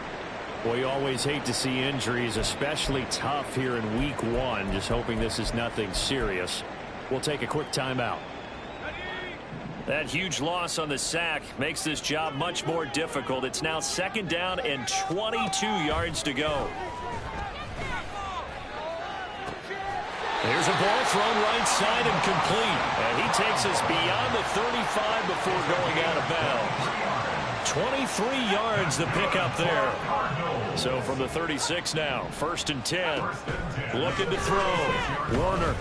[SPEAKER 2] Well, you always hate to see injuries, especially tough here in week 1. Just hoping this is nothing serious. We'll take a quick timeout. That huge loss on the sack makes this job much more difficult. It's now 2nd down and 22 yards to go. There's a ball thrown right side and complete. And he takes us beyond the 35 before going out of bounds. 23 yards the pickup there. So from the 36 now, 1st and 10. Looking to throw. Warner.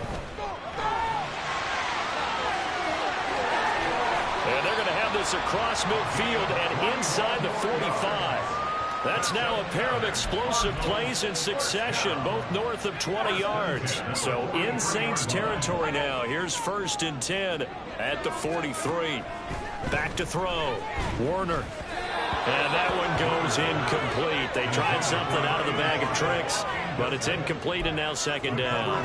[SPEAKER 2] And they're going to have this across midfield and inside the 45. That's now a pair of explosive plays in succession, both north of 20 yards. So in Saints territory now. Here's 1st and 10 at the 43. Back to throw. Warner. And that one goes incomplete. They tried something out of the bag of tricks, but it's incomplete and now 2nd down.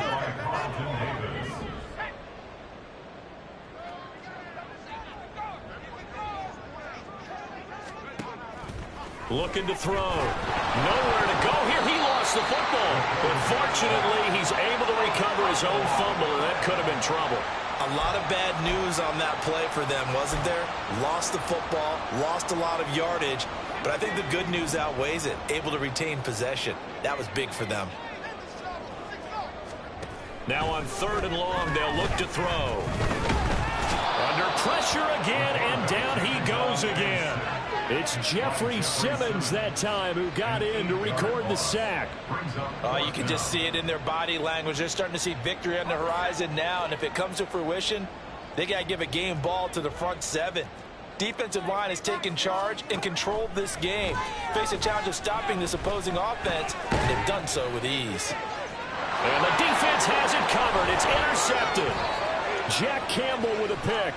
[SPEAKER 2] Looking to throw. Nowhere to go here. He lost the football. But fortunately, he's able to recover his own fumble, and that could have been trouble.
[SPEAKER 4] A lot of bad news on that play for them, wasn't there? Lost the football, lost a lot of yardage, but I think the good news outweighs it. Able to retain possession. That was big for them.
[SPEAKER 2] Now on 3rd and long, they'll look to throw. Under pressure again, and down he goes again. It's Jeffrey Simmons that time who got in to record the sack.
[SPEAKER 3] Oh, you can just see it in their body language. They're starting to see victory on the horizon now, and if it comes to fruition, they got to give a game ball to the front 7. Defensive line has taken charge and controlled this game. Face a challenge of stopping this opposing offense, and they've done so with ease.
[SPEAKER 2] And the defense has it covered. It's intercepted. Jack Campbell with a pick.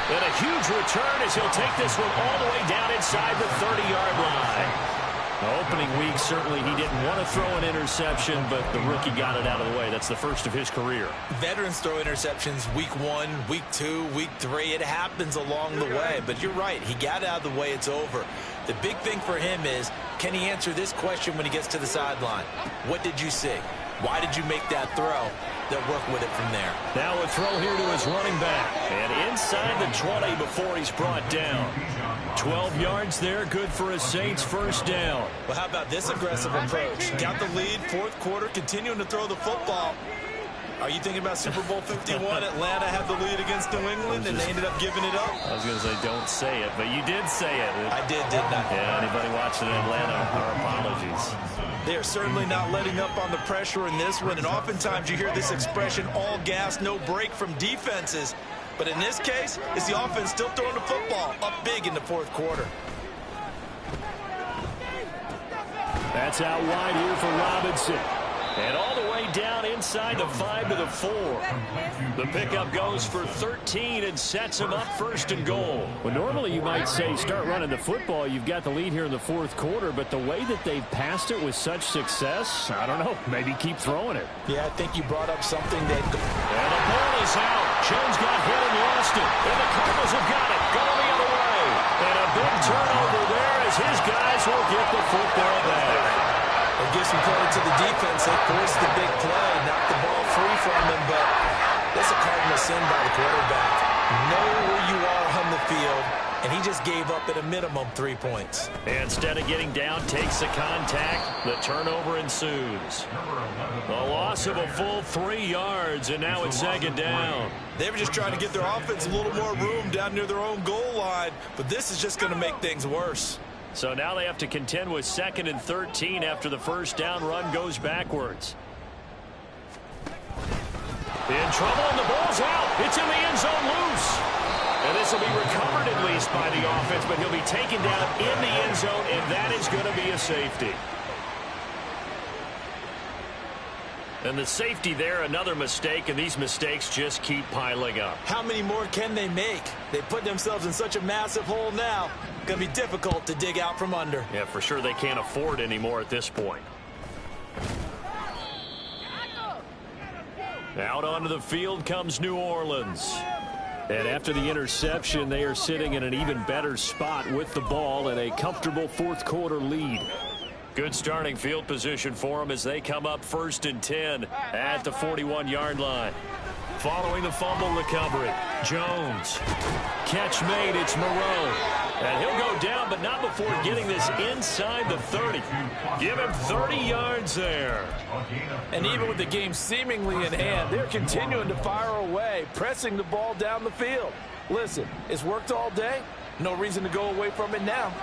[SPEAKER 2] And a huge return as he'll take this one all the way down inside the 30-yard line. The opening week, certainly he didn't want to throw an interception, but the rookie got it out of the way. That's the first of his career.
[SPEAKER 4] Veterans throw interceptions week 1, week 2, week 3. It happens along the way, but you're right. He got it out of the way. It's over. The big thing for him is, can he answer this question when he gets to the sideline? What did you see? Why did you make that throw? They'll work with it from there.
[SPEAKER 2] Now a throw here to his running back. And inside the 20 before he's brought down. 12 yards there, good for a Saints 1st down.
[SPEAKER 4] Well, how about this aggressive approach? Got the lead, 4th quarter, continuing to throw the football. Are you thinking about Super Bowl 51? Atlanta had the lead against New England, and they ended up giving it up?
[SPEAKER 2] I was going to say, don't say it, but you did say it.
[SPEAKER 4] I did, didn't I?
[SPEAKER 2] Yeah, anybody watching in Atlanta, our apologies.
[SPEAKER 4] They are certainly not letting up on the pressure in this one, and oftentimes you hear this expression, all gas, no break from defenses. But in this case, it's the offense still throwing the football up big in the 4th quarter.
[SPEAKER 2] That's out wide here for Robinson. And all the way down inside the 5 to the 4. The pickup goes for 13 and sets him up 1st and goal.
[SPEAKER 8] Well, normally you might say start running the football. You've got the lead here in the 4th quarter, but the way that they've passed it with such success, I don't know, maybe keep throwing it.
[SPEAKER 3] Yeah, I think you brought up something that...
[SPEAKER 2] And the ball is out. Jones got hit and lost it. And the Cardinals have got it. Going the other way. And a big turnover there as his guys will get the football back.
[SPEAKER 4] It gives some credit to the defense. They forced the big play, knocked the ball free from them, but that's a cardinal sin by the quarterback. Know where you are on the field, and he just gave up at a minimum 3 points.
[SPEAKER 2] And instead of getting down, takes the contact. The turnover ensues. The loss of a full 3 yards, and now it's 2nd down.
[SPEAKER 4] They were just trying to get their offense a little more room down near their own goal line, but this is just going to make things worse.
[SPEAKER 2] So now they have to contend with 2nd and 13 after the 1st down run goes backwards. In trouble, and the ball's out. It's in the end zone loose. And this will be recovered at least by the offense, but he'll be taken down in the end zone, and that is going to be a safety. And the safety there, another mistake, and these mistakes just keep piling up.
[SPEAKER 4] How many more can they make? They put themselves in such a massive hole now. Going to be difficult to dig out from under.
[SPEAKER 2] Yeah, for sure they can't afford anymore at this point. Out onto the field comes New Orleans. And after the interception, they are sitting in an even better spot with the ball and a comfortable 4th quarter lead. Good starting field position for them as they come up 1st and 10 at the 41-yard line.
[SPEAKER 6] following the fumble recovery. Jones. Catch made. It's Moreau. And he'll go down, but not before getting this inside the 30. Give him 30 yards there.
[SPEAKER 3] And even with the game seemingly in hand, they're continuing to fire away, pressing the ball down the field. Listen, it's worked all day. No reason to go away from it now.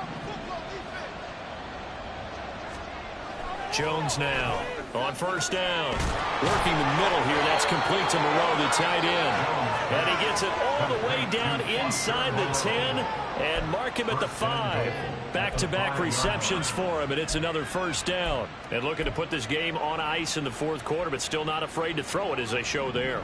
[SPEAKER 6] Jones now on first down. Working the middle here. That's complete to Moreau, the tight end. And he gets it all the way down inside the 10 and mark him at the 5. Back-to-back receptions for him, and it's another first down. And looking to put this game on ice in the fourth quarter, but still not afraid to throw it as they show there.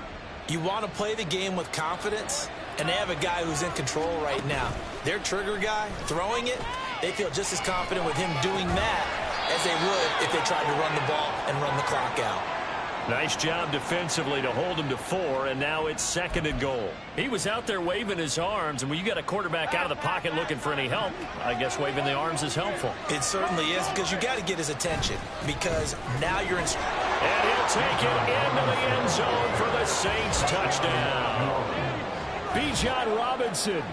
[SPEAKER 4] You want to play the game with confidence, and they have a guy who's in control right now. Their trigger guy throwing it, they feel just as confident with him doing that as they would if they tried to run the ball and run the clock out.
[SPEAKER 6] Nice job defensively to hold him to 4, and now it's 2nd and goal.
[SPEAKER 2] He was out there waving his arms, and when you got a quarterback out of the pocket looking for any help, I guess waving the arms is helpful.
[SPEAKER 4] It certainly is, because you got to get his attention, because now you're in...
[SPEAKER 6] And he'll take it into the end zone for the Saints touchdown.
[SPEAKER 2] Bijan Robinson.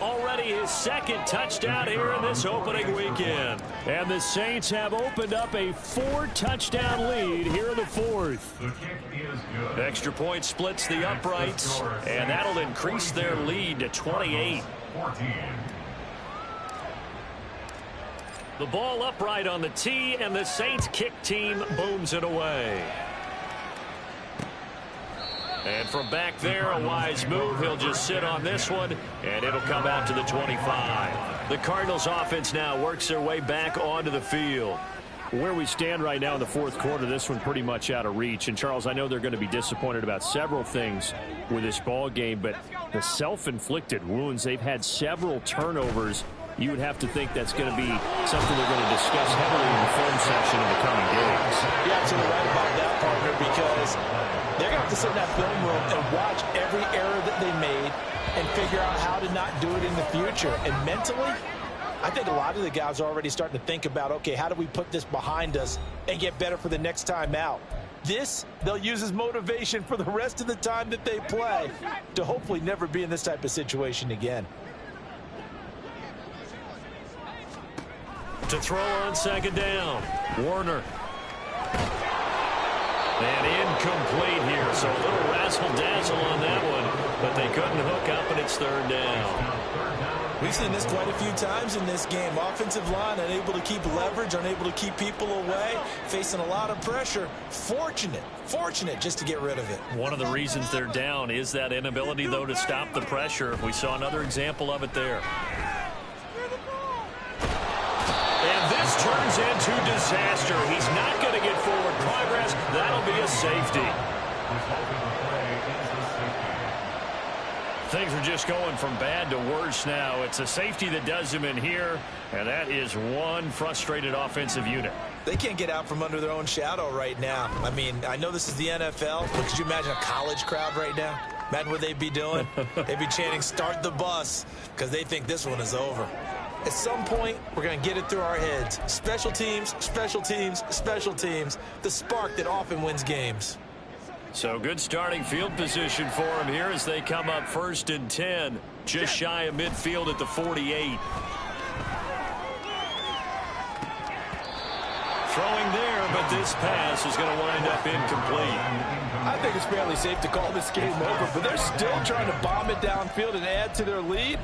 [SPEAKER 6] Already his 2nd touchdown here in this opening weekend.
[SPEAKER 2] And the Saints have opened up a 4-touchdown lead here in the 4th.
[SPEAKER 7] The kick is good.
[SPEAKER 6] Extra point splits the uprights, and that'll increase their lead to 28.
[SPEAKER 7] 14.
[SPEAKER 6] The ball upright on the tee, and the Saints kick team booms it away. And from back there, a wise move. He'll just sit on this one, and it'll come out to the 25. The Cardinals offense now works their way back onto the field.
[SPEAKER 2] Where we stand right now in the fourth quarter, this one pretty much out of reach. And, Charles, I know they're going to be disappointed about several things with this ball game, but the self-inflicted wounds, they've had several turnovers. You would have to think that's going to be something they're going to discuss heavily in the film section in the coming games.
[SPEAKER 3] You're absolutely right about that, partner, because they're going to have to sit in that film room and watch every error that they made and figure out how to not do it in the future. And mentally, I think a lot of the guys are already starting to think about, okay, how do we put this behind us and get better for the next time out? This, they'll use as motivation for the rest of the time that they play to hopefully never be in this type of situation again.
[SPEAKER 6] To throw on 2nd down, Warner. And incomplete here, so a little razzle-dazzle on that one, but they couldn't hook up, and it's 3rd down.
[SPEAKER 4] We've seen this quite a few times in this game. Offensive line unable to keep leverage, unable to keep people away, facing a lot of pressure. Fortunate just to get rid of it.
[SPEAKER 6] One of the reasons they're down is that inability, though, to stop the pressure. We saw another example of it there. And this turns into disaster. He's not going to get forward progress. That'll be a safety. Things are just going from bad to worse now. It's a safety that does him in here, and that is one frustrated offensive unit.
[SPEAKER 4] They can't get out from under their own shadow right now. I mean, I know this is the NFL, but could you imagine a college crowd right now? Imagine what they'd be doing. They'd be chanting, "Start the bus," because they think this one is over. At some point, we're going to get it through our heads. Special teams, special teams, special teams. The spark that often wins games.
[SPEAKER 6] So good starting field position for them here as they come up 1st and 10. Just shy of midfield at the 48. Throwing there, but this pass is going to wind up incomplete.
[SPEAKER 3] I think it's fairly safe to call this game over, but they're still trying to bomb it downfield and add to their lead.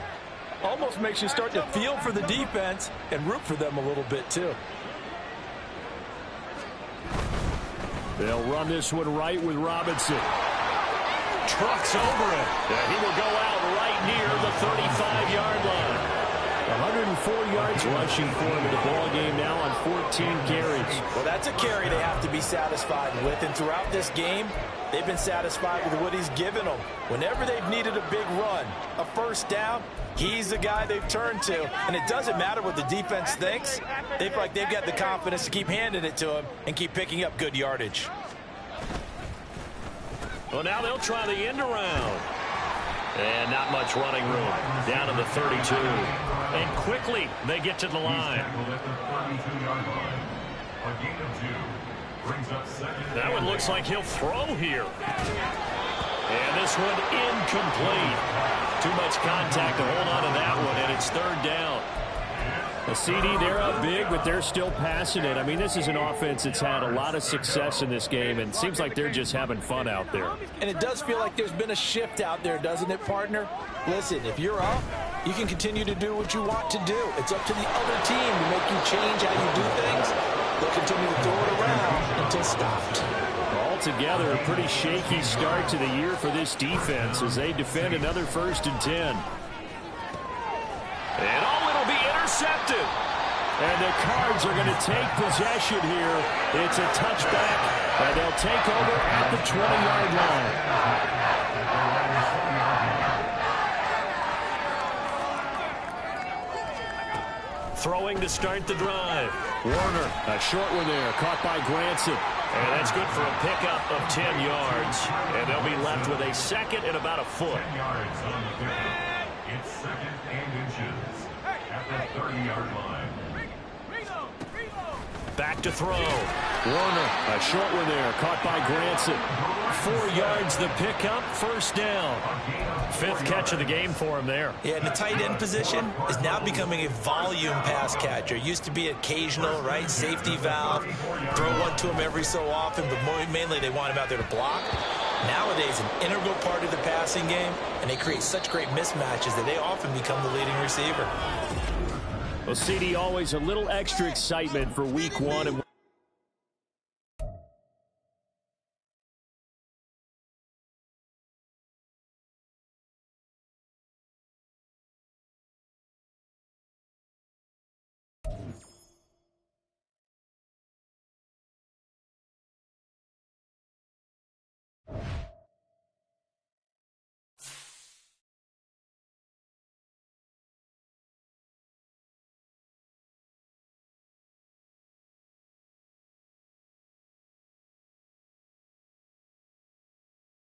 [SPEAKER 3] Almost makes you start to feel for the defense and root for them a little bit, too.
[SPEAKER 2] They'll run this one right with Robinson.
[SPEAKER 6] Trucks over it. And he will go out right near the 35-yard line.
[SPEAKER 2] 104 yards rushing for him in the ball game now on 14 carries.
[SPEAKER 3] Well, that's a carry they have to be satisfied with. And throughout this game, they've been satisfied with what he's given them. Whenever they've needed a big run, a first down, he's the guy they've turned to. And it doesn't matter what the defense thinks. They feel like they've got the confidence to keep handing it to him and keep picking up good yardage.
[SPEAKER 6] Well, now they'll try the end around. And not much running room. Down to the 32. And quickly they get to the line.
[SPEAKER 7] That
[SPEAKER 6] one looks like he'll throw here. And this one incomplete. Too much contact to hold on to that one, and it's third down.
[SPEAKER 8] The CD, they're up big, but they're still passing it. I mean, this is an offense that's had a lot of success in this game, and it seems like they're just having fun out there.
[SPEAKER 3] And it does feel like there's been a shift out there, doesn't it, partner? Listen, if you're up, you can continue to do what you want to do. It's up to the other team to make you change how you do things. They'll continue to throw it around until stopped.
[SPEAKER 8] Altogether, a pretty shaky start to the year for this defense as they defend another 1st and 10.
[SPEAKER 6] And it'll be intercepted.
[SPEAKER 8] And the Cards are going to take possession here. It's a touchback, and they'll take over at the 20-yard line.
[SPEAKER 6] Throwing to start the drive.
[SPEAKER 8] Warner, a short one there, caught by Granson.
[SPEAKER 6] And that's good for a pickup of 10 yards. And they'll be left with a second and about a foot.
[SPEAKER 7] 10 yards on the pickup. It's 2nd and inches at the 30-yard line.
[SPEAKER 6] Back to throw.
[SPEAKER 8] Warner, a short one there, caught by Granson.
[SPEAKER 6] 4 yards the pickup, 1st down. 5th catch of the game for him there.
[SPEAKER 4] Yeah, and the tight end position is now becoming a volume pass catcher. It used to be occasional, right? Safety valve. Throw one to him every so often, but mainly they want him out there to block. Nowadays, an integral part of the passing game, and they create such great mismatches that they often become the leading receiver.
[SPEAKER 8] Well, CD, always a little extra excitement for week 1.